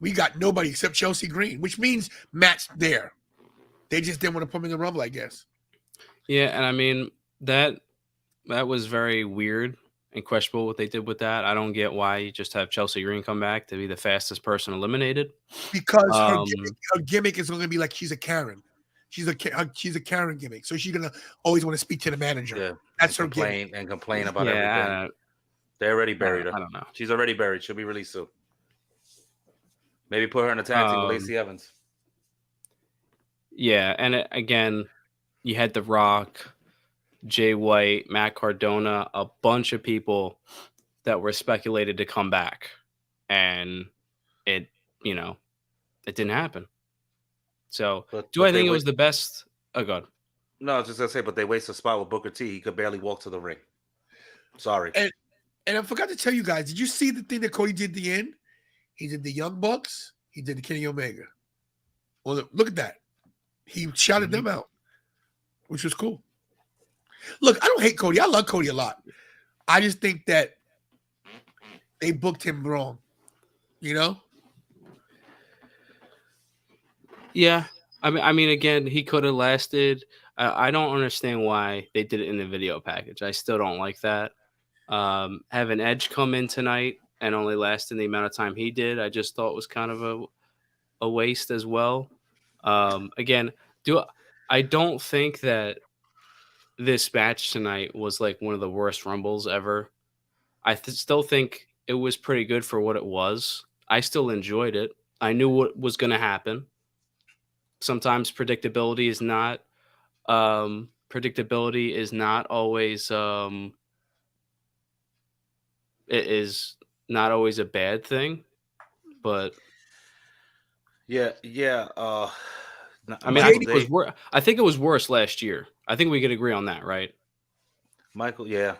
We got nobody except Chelsea Green, which means Matt's there. They just didn't want to put him in the Rumble, I guess. Yeah, and I mean, that was very weird and questionable what they did with that. I don't get why you just have Chelsea Green come back to be the fastest person eliminated. Because her gimmick is going to be like she's a Karen. She's a Karen gimmick. So she's going to always want to speak to the manager. Yeah, that's her gimmick. And complain about everything. They already buried her. I don't know. She's already buried. She'll be released soon. Maybe put her in a tag team with Lacey Evans. Yeah, and again, you had The Rock, Jay White, Matt Cardona, a bunch of people that were speculated to come back, and it didn't happen. So, do I think it was the best? Oh, God. No, I was just gonna say, but they waste a spot with Booker T. He could barely walk to the ring. Sorry. And I forgot to tell you guys, did you see the thing that Cody did at the end? He did the Young Bucks. He did the Kenny Omega. Well, look at that. He shouted them out, which was cool. Look, I don't hate Cody. I love Cody a lot. I just think that they booked him wrong. Yeah. I mean, again, he could have lasted. I don't understand why they did it in the video package. I still don't like that. Having Edge come in tonight and only lasting the amount of time he did, I just thought was kind of a waste as well. Again, I don't think that this match tonight was like one of the worst Rumbles ever. I still think it was pretty good for what it was. I still enjoyed it. I knew what was going to happen. Sometimes predictability is not always it is not always a bad thing, but yeah. I mean, I think it was worse last year. I think we could agree on that, right? Michael, yeah.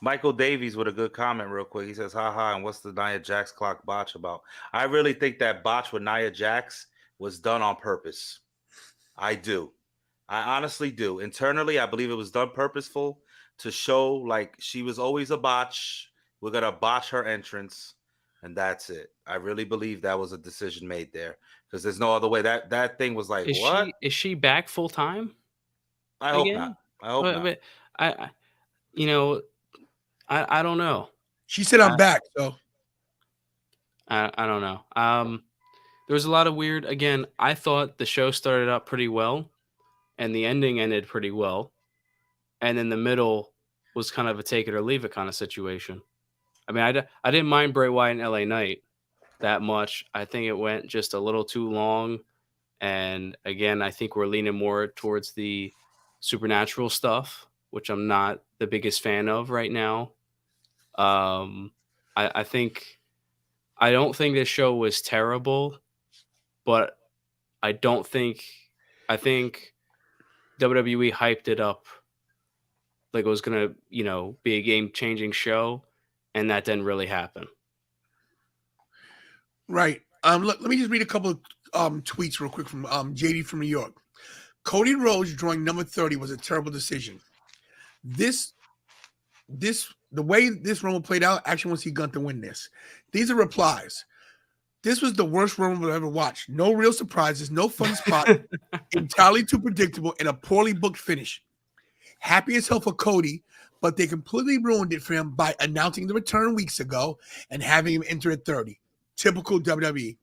Michael Davies with a good comment real quick. He says, haha, and what's the Nia Jax clock botch about? I really think that botch with Nia Jax was done on purpose. I do. I honestly do. Internally, I believe it was done purposeful to show like she was always a botch we're gonna botch her entrance, and that's it. I really believe that was a decision made there because there's no other way. That thing was like, what? Is she back full time I hope again? not. I hope not. But I you know, I don't know. She said I'm back, so I don't know. There was a lot of weird. Again, I thought the show started out pretty well, and the ending ended pretty well, and then the middle was kind of a take it or leave it kind of situation. I mean, I didn't mind Bray Wyatt and LA Knight that much. I think it went just a little too long, and again, I think we're leaning more towards the supernatural stuff, which I'm not the biggest fan of right now. I think I don't think this show was terrible, but I think WWE hyped it up like it was gonna, be a game-changing show, and that didn't really happen. right. Let me just read a couple of tweets real quick from JD from New York. Cody Rhodes drawing number 30 was a terrible decision. The way this Rumble played out, I actually want to see Gunther win this. These are replies. This was the worst Rumble I've ever watched. No real surprises, no fun spot, entirely too predictable, and a poorly booked finish. Happy as hell for Cody, but they completely ruined it for him by announcing the return weeks ago and having him enter at 30. Typical WWE.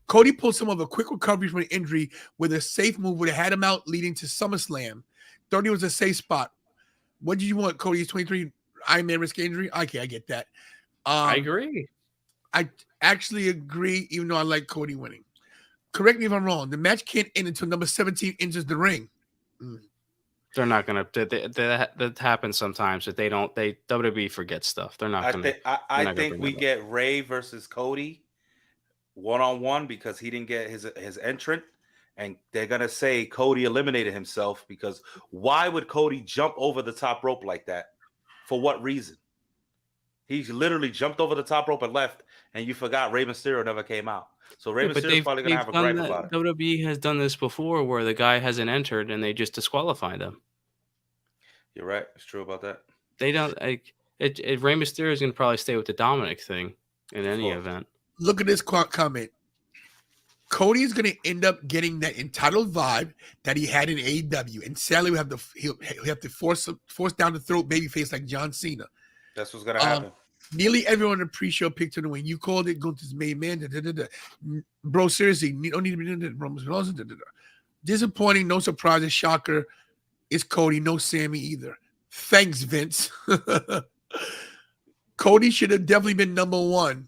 Cody pulled some of a quick recovery from an injury with a safe move would have had him out leading to SummerSlam. 30 was a safe spot. What did you want, Cody? Is 23 Iron Man risk injury? Okay, I get that. I agree. I actually agree, even though I like Cody winning. Correct me if I'm wrong. The match can't end until number 17 enters the ring. They're not gonna. That happens sometimes. That they don't. WWE forget stuff. They're not gonna. I think we get Ray versus Cody 1-on-1 because he didn't get his entrant, and they're gonna say Cody eliminated himself because why would Cody jump over the top rope like that? For what reason? He literally jumped over the top rope and left, and you forgot Rey Mysterio never came out. So Rey Mysterio's probably gonna have a gripe about it. WWE has done this before, where the guy hasn't entered and they just disqualify them. You're right. It's true about that. They don't. Rey Mysterio is gonna probably stay with the Dominic thing in any event. Look at this comment. Cody is going to end up getting that entitled vibe that he had in AEW, and sadly, he'll have to force down the throat babyface like John Cena. That's what's going to happen. Nearly everyone in the pre-show picked him to win. You called it Gunther's main man. Bro, seriously, you don't need to be doing that. Disappointing, no surprises, shocker. It's Cody, no Sammy either. Thanks, Vince. Cody should have definitely been number one.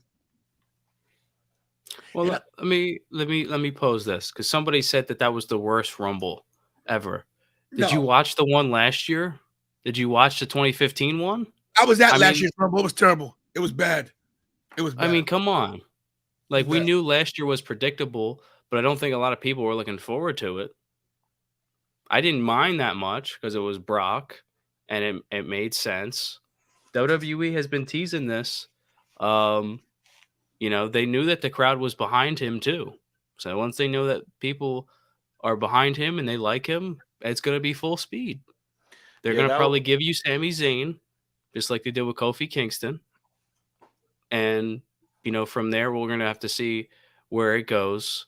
Well, let me pose this, because somebody said that was the worst Rumble ever. Did you watch the one last year? Did you watch the 2015 one? I was at last year's Rumble. It was terrible. It was bad. It was bad. I mean, come on. Like, we knew last year was predictable, but I don't think a lot of people were looking forward to it. I didn't mind that much because it was Brock, and it made sense. WWE has been teasing this. They knew that the crowd was behind him too. So once they know that people are behind him and they like him, it's going to be full speed. They're going to probably give you Sami Zayn, just like they did with Kofi Kingston. And, from there, we're going to have to see where it goes.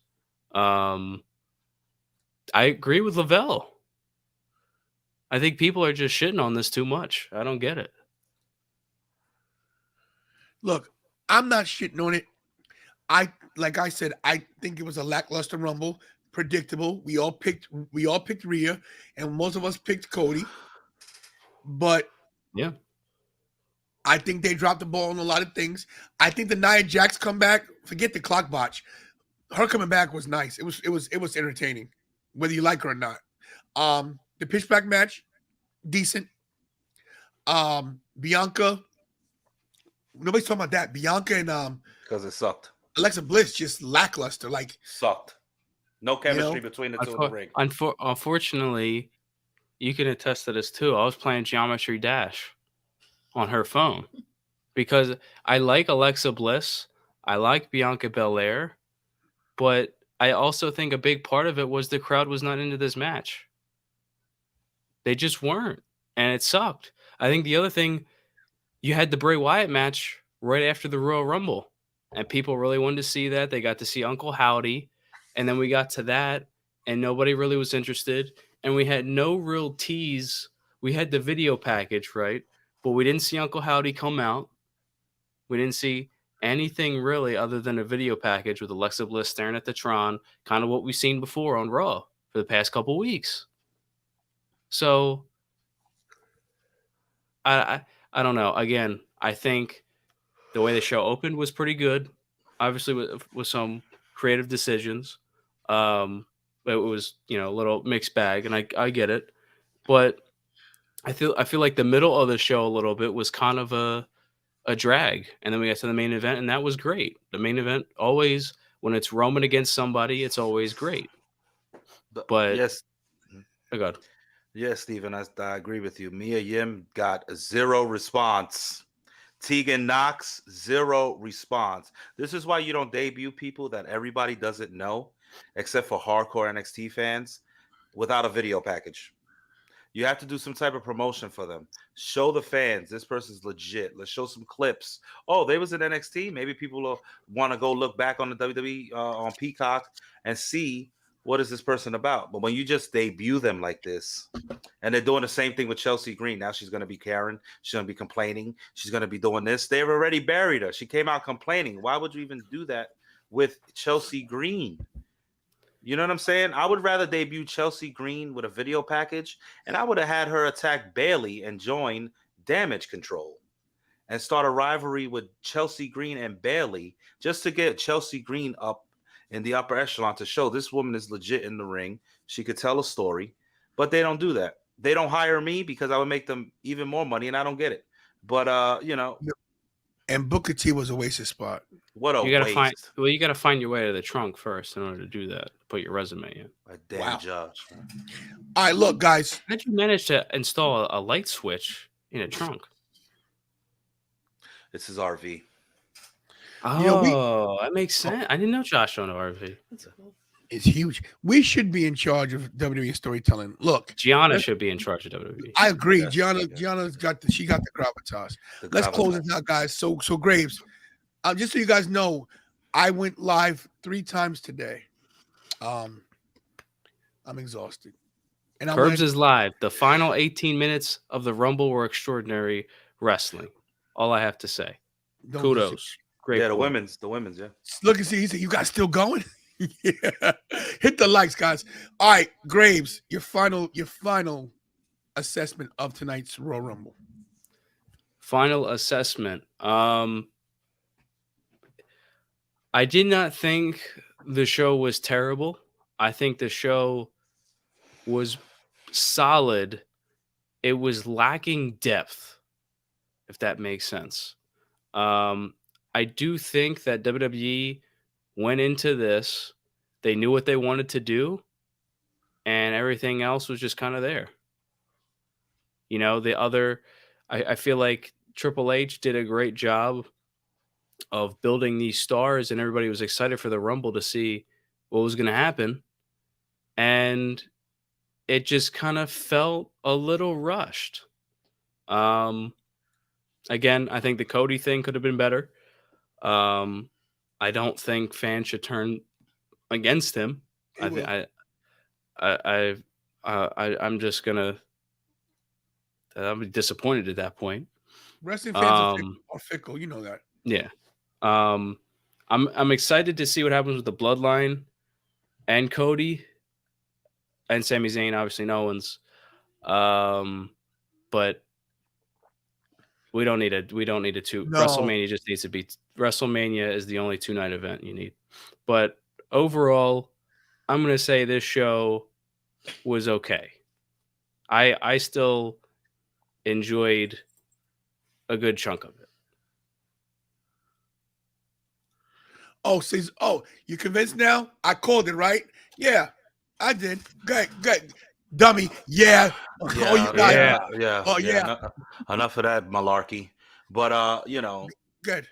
I agree with Lavelle. I think people are just shitting on this too much. I don't get it. Look, I'm not shitting on it. Like I said, I think it was a lackluster Rumble, predictable. We all picked Rhea, and most of us picked Cody. But yeah, I think they dropped the ball on a lot of things. I think the Nia Jax comeback, forget the clock botch. Her coming back was nice. It was entertaining, whether you like her or not. The pitchback match, decent. Bianca. Nobody's talking about that. Bianca and because it sucked. Alexa Bliss just lackluster. Like sucked. No chemistry between the two in the ring. Unfortunately, you can attest to this too. I was playing Geometry Dash on her phone because I like Alexa Bliss. I like Bianca Belair, but I also think a big part of it was the crowd was not into this match. They just weren't, and it sucked. I think the other thing you had the Bray Wyatt match right after the Royal Rumble, and people really wanted to see that. They got to see Uncle Howdy, and then we got to that, and nobody really was interested, and we had no real tease. We had the video package, right? But we didn't see Uncle Howdy come out. We didn't see anything really other than a video package with Alexa Bliss staring at the Tron, kind of what we've seen before on Raw for the past couple weeks. So I don't know. Again, I think the way the show opened was pretty good. Obviously, with some creative decisions. It was a little mixed bag, and I get it. But I feel like the middle of the show a little bit was kind of a drag, and then we got to the main event, and that was great. The main event always, when it's Roman against somebody, it's always great. But yes, oh God. Yes, Steven, I agree with you. Mia Yim got 0 response. Tegan Knox, 0 response. This is why you don't debut people that everybody doesn't know, except for hardcore NXT fans, without a video package. You have to do some type of promotion for them. Show the fans this person's legit. Let's show some clips. Oh, they was in NXT. Maybe people will want to go look back on the WWE on Peacock and see what is this person about. But when you just debut them like this, and they're doing the same thing with Chelsea Green. Now she's going to be Karen. She's going to be complaining. She's going to be doing this. They've already buried her. She came out complaining. Why would you even do that with Chelsea Green? You know what I'm saying? I would rather debut Chelsea Green with a video package, and I would have had her attack Bayley and join Damage Control and start a rivalry with Chelsea Green and Bayley just to get Chelsea Green up in the upper echelon to show this woman is legit in the ring. She could tell a story, but they don't do that. They don't hire me because I would make them even more money, and I don't get it. But and Booker T was a wasted spot. What a you gotta waste. you gotta find your way to the trunk first in order to do that. Put your resume in. A damn judge. All right, look, guys. How'd you manage to install a light switch in a trunk? This is RV. Oh, that makes sense. I didn't know Josh owned an RV. That's cool. It's huge. We should be in charge of WWE storytelling. Look, Gianna should be in charge of WWE. I agree. Yes, Gianna's got the gravitas. Let's close this out, guys. So Graves, just so you guys know, I went live 3 times today. I'm exhausted. And Curbs is live. The final 18 minutes of the Rumble were extraordinary wrestling. All I have to say. Kudos. Great. Yeah, the point. women's, yeah. Look and see. He said, "You guys still going?" Yeah. Hit the likes, guys. All right, Graves, your final assessment of tonight's Royal Rumble. Final assessment. I did not think the show was terrible. I think the show was solid. It was lacking depth, if that makes sense. I do think that WWE went into this, they knew what they wanted to do, and everything else was just kind of there. I feel like Triple H did a great job of building these stars, and everybody was excited for the Rumble to see what was going to happen. And it just kind of felt a little rushed. Again, I think the Cody thing could have been better. I don't think fans should turn against him. I'm just gonna. I'm disappointed at that point. Wrestling fans are fickle, you know that. Yeah. I'm excited to see what happens with the Bloodline and Cody and Sami Zayn, obviously no Owens. But we don't need a two. No. WrestleMania just needs to be. WrestleMania is the only 2-night event you need. But overall, I'm gonna say this show was okay. I still enjoyed a good chunk of it. Oh, you convinced now? I called it, right? Yeah, I did. Good. Dummy. Yeah. Oh, you got it. Yeah. Oh, yeah. Enough of that malarkey. But Good.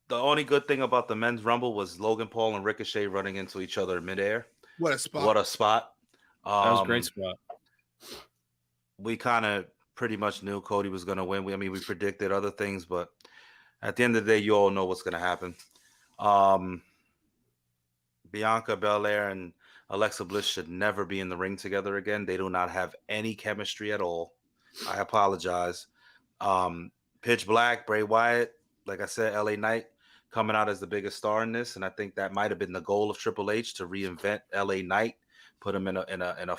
The only good thing about the men's rumble was Logan Paul and Ricochet running into each other in midair. What a spot. What a spot. That was a great spot. We kind of pretty much knew Cody was going to win. We predicted other things, but at the end of the day, you all know what's going to happen. Bianca Belair and Alexa Bliss should never be in the ring together again. They do not have any chemistry at all. I apologize. Pitch Black, Bray Wyatt, like I said, LA Knight coming out as the biggest star in this, and I think that might have been the goal of Triple H, to reinvent LA Knight, put him in a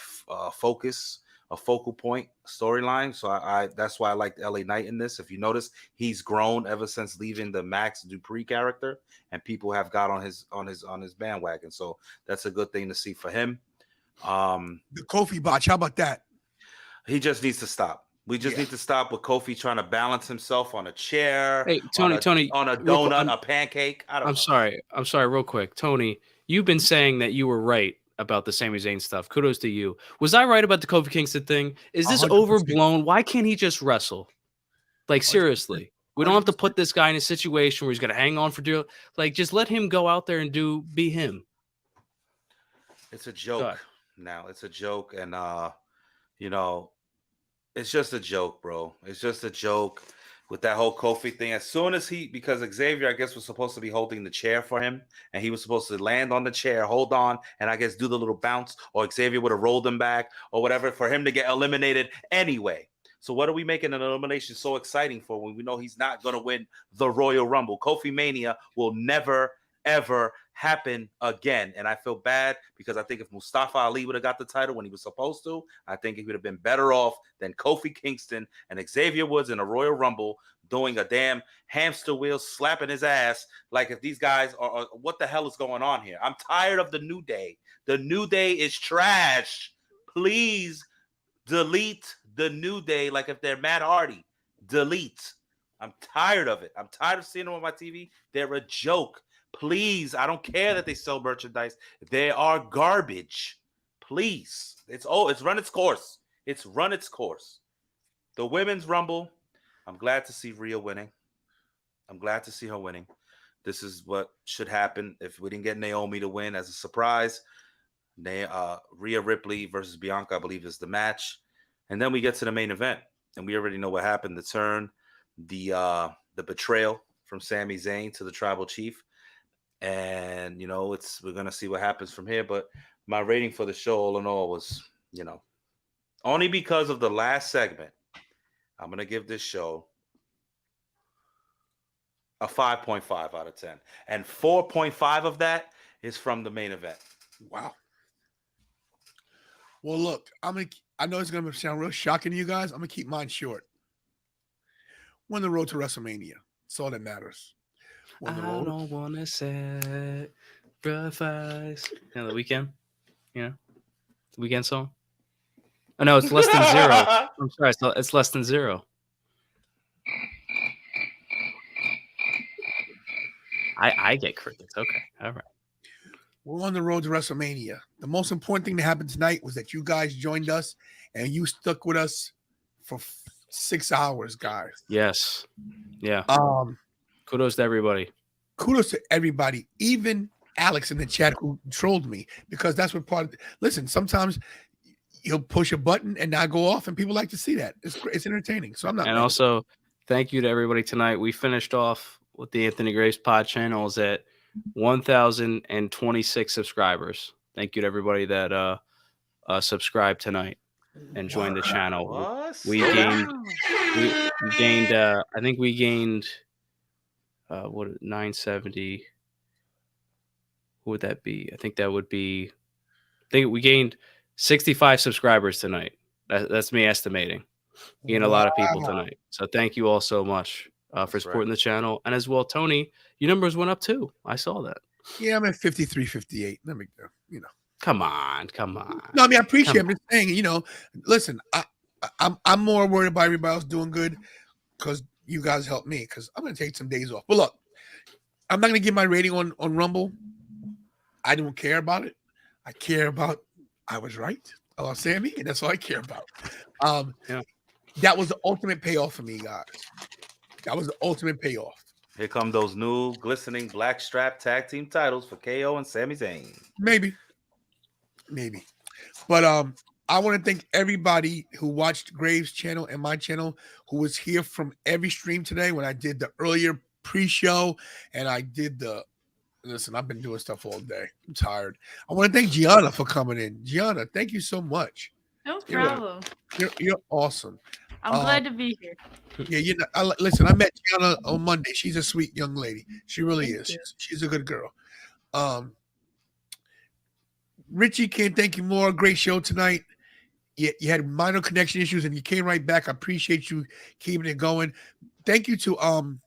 focal point storyline. So I that's why I liked LA Knight in this. If you notice, he's grown ever since leaving the Max Dupree character, and people have got on his bandwagon. So that's a good thing to see for him. The Kofi botch, how about that? He just needs to stop. We just need to stop with Kofi trying to balance himself on a chair. Hey, Tony, on a donut, a pancake. I'm sorry, real quick. Tony, you've been saying that you were right about the Sami Zayn stuff. Kudos to you. Was I right about the Kofi Kingston thing? Is this 100%. overblown? Why can't he just wrestle? Like, seriously. We don't have to put this guy in a situation where he's going to hang on for dear. Like, just let him go out there and be him. It's a joke now. It's a joke. And, it's just a joke, bro. It's just a joke with that whole Kofi thing. As soon as because Xavier, I guess, was supposed to be holding the chair for him, and he was supposed to land on the chair, hold on, and I guess do the little bounce, or Xavier would have rolled him back or whatever for him to get eliminated anyway. So what are we making an elimination so exciting for when we know he's not going to win the Royal Rumble? Kofi Mania will never, ever happen again. And I feel bad because I think if Mustafa Ali would have got the title when he was supposed to, I think he would have been better off than Kofi Kingston and Xavier Woods in a Royal Rumble doing a damn hamster wheel, slapping his ass. Like, if these guys are what the hell is going on here? I'm tired of the New Day. The New Day is trash. Please delete the New Day. Like, if they're Matt Hardy, delete. I'm tired of it. I'm tired of seeing them on my TV. They're a joke. Please, I don't care that they sell merchandise. They are garbage. Please. It's run its course. It's run its course. The Women's Rumble, I'm glad to see Rhea winning. I'm glad to see her winning. This is what should happen if we didn't get Naomi to win as a surprise. Rhea Ripley versus Bianca, I believe, is the match. And then we get to the main event, and we already know what happened. The turn, the betrayal from Sami Zayn to the Tribal Chief. And, we're going to see what happens from here. But my rating for the show, all in all, was, only because of the last segment, I'm going to give this show a 5.5 out of 10. And 4.5 of that is from the main event. Wow. Well, look, I know it's going to sound real shocking to you guys. I'm going to keep mine short. Win the road to WrestleMania. That's all that matters. I don't want to sacrifice. The Weeknd? The Weeknd song? Oh, no, it's less than zero. I'm sorry, it's less than zero. I get critics. Okay, all right. We're on the road to WrestleMania. The most important thing that happened tonight was that you guys joined us and you stuck with us for 6 hours, guys. Yes. Yeah. Kudos to everybody. Kudos to everybody, even Alex in the chat who trolled me, because that's what listen, sometimes you'll push a button and not go off, and people like to see that. It's entertaining. So I'm not. And also, thank you to everybody tonight. We finished off with the Anthony Graves Pod channels at 1,026 subscribers. Thank you to everybody that subscribed tonight and joined the channel. We gained I think we gained 970. Who would that be? I think we gained 65 subscribers tonight. That's me estimating. We gained a lot of people tonight. So thank you all so much for supporting the channel. And as well, Tony, your numbers went up too. I saw that. Yeah, I'm at 53, 58. Let me go. Come on. No, I mean, I appreciate it. I'm just saying, listen, I'm more worried about everybody else doing good because you guys helped me, because I'm going to take some days off. But look, I'm not going to give my rating on Rumble. I don't care about it. I care about I was right about Sammy, and that's all I care about. That was the ultimate payoff for me, guys. That was the ultimate payoff. Here come those new glistening black strap tag team titles for KO and Sami Zayn. Maybe. But I want to thank everybody who watched Graves' channel and my channel, who was here from every stream today when I did the earlier pre-show and I did the. Listen, I've been doing stuff all day. I'm tired. I want to thank Gianna for coming in. Gianna, thank you so much. No problem. You're awesome. I'm glad to be here. Yeah, listen, I met Gianna on Monday. She's a sweet young lady. She really Thank is. you. She's a good girl. Richie, can't thank you more. Great show tonight. You had minor connection issues and you came right back. I appreciate you keeping it going. Thank you to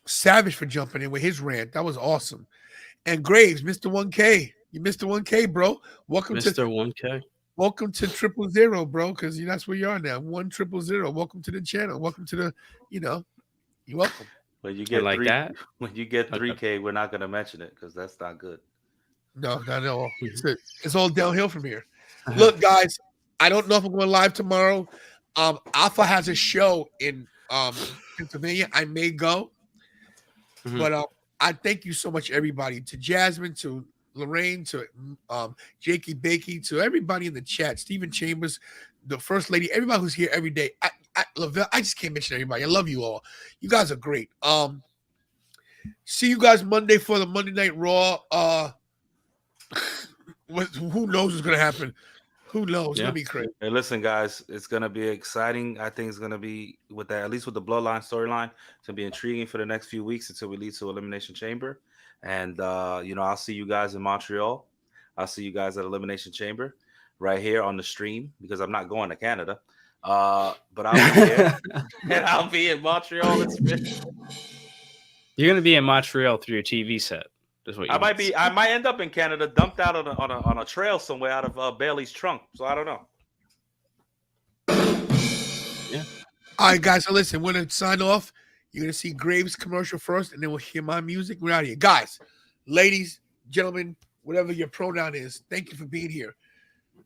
Savage for jumping in with his rant. That was awesome. And Graves, Mr. 1K. You Mr. 1K, bro. Welcome Mr. to 1K. Welcome to 000, bro, because that's where you are now. 1-000. Welcome to the channel. Welcome to the, you're welcome. When you get like that, when you get 3K, we're not gonna mention it because that's not good. No, not at all. It's all downhill from here. Look, guys, I don't know if I'm going live tomorrow. Alpha has a show in Pennsylvania. I may go, but I thank you so much, everybody. To Jasmine, to Lorraine, to Jakey Bakey, to everybody in the chat, Stephen Chambers, the first lady, everybody who's here every day. Lavelle, I just can't mention everybody. I love you all. You guys are great. See you guys Monday for the Monday Night Raw. Who knows what's gonna happen? Who knows? It's gonna be crazy. Hey, listen, guys, it's gonna be exciting. I think it's gonna be with that, at least with the Bloodline storyline. It's gonna be intriguing for the next few weeks until we lead to Elimination Chamber. And I'll see you guys in Montreal. I'll see you guys at Elimination Chamber right here on the stream because I'm not going to Canada. But I'll be here and I'll be in Montreal. You're gonna be in Montreal through your TV set. I might end up in Canada, dumped out on a trail somewhere out of Bailey's trunk. So I don't know. Yeah. All right, guys. So listen, we're gonna sign off. You're gonna see Graves commercial first, and then we'll hear my music. We're out of here, guys, ladies, gentlemen, whatever your pronoun is. Thank you for being here.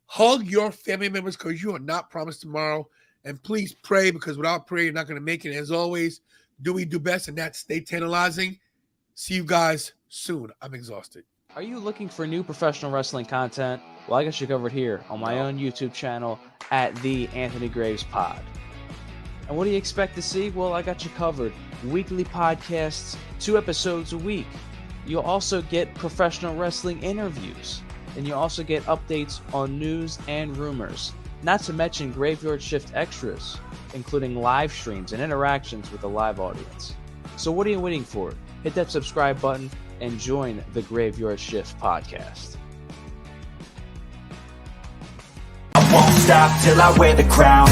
Hug your family members because you are not promised tomorrow, and please pray because without prayer, you're not gonna make it. As always, do we do best, and that's stay tantalizing. See you guys soon. I'm exhausted. Are you looking for new professional wrestling content? Well, I got you covered here on my own YouTube channel at The Anthony Graves Pod. And what do you expect to see? Well, I got you covered. Weekly podcasts, 2 episodes a week. You'll also get professional wrestling interviews. And you'll also get updates on news and rumors. Not to mention Graveyard Shift extras, including live streams and interactions with the live audience. So what are you waiting for? Hit that subscribe button and join the Graveyard Shift podcast. I won't stop till I wear the crown.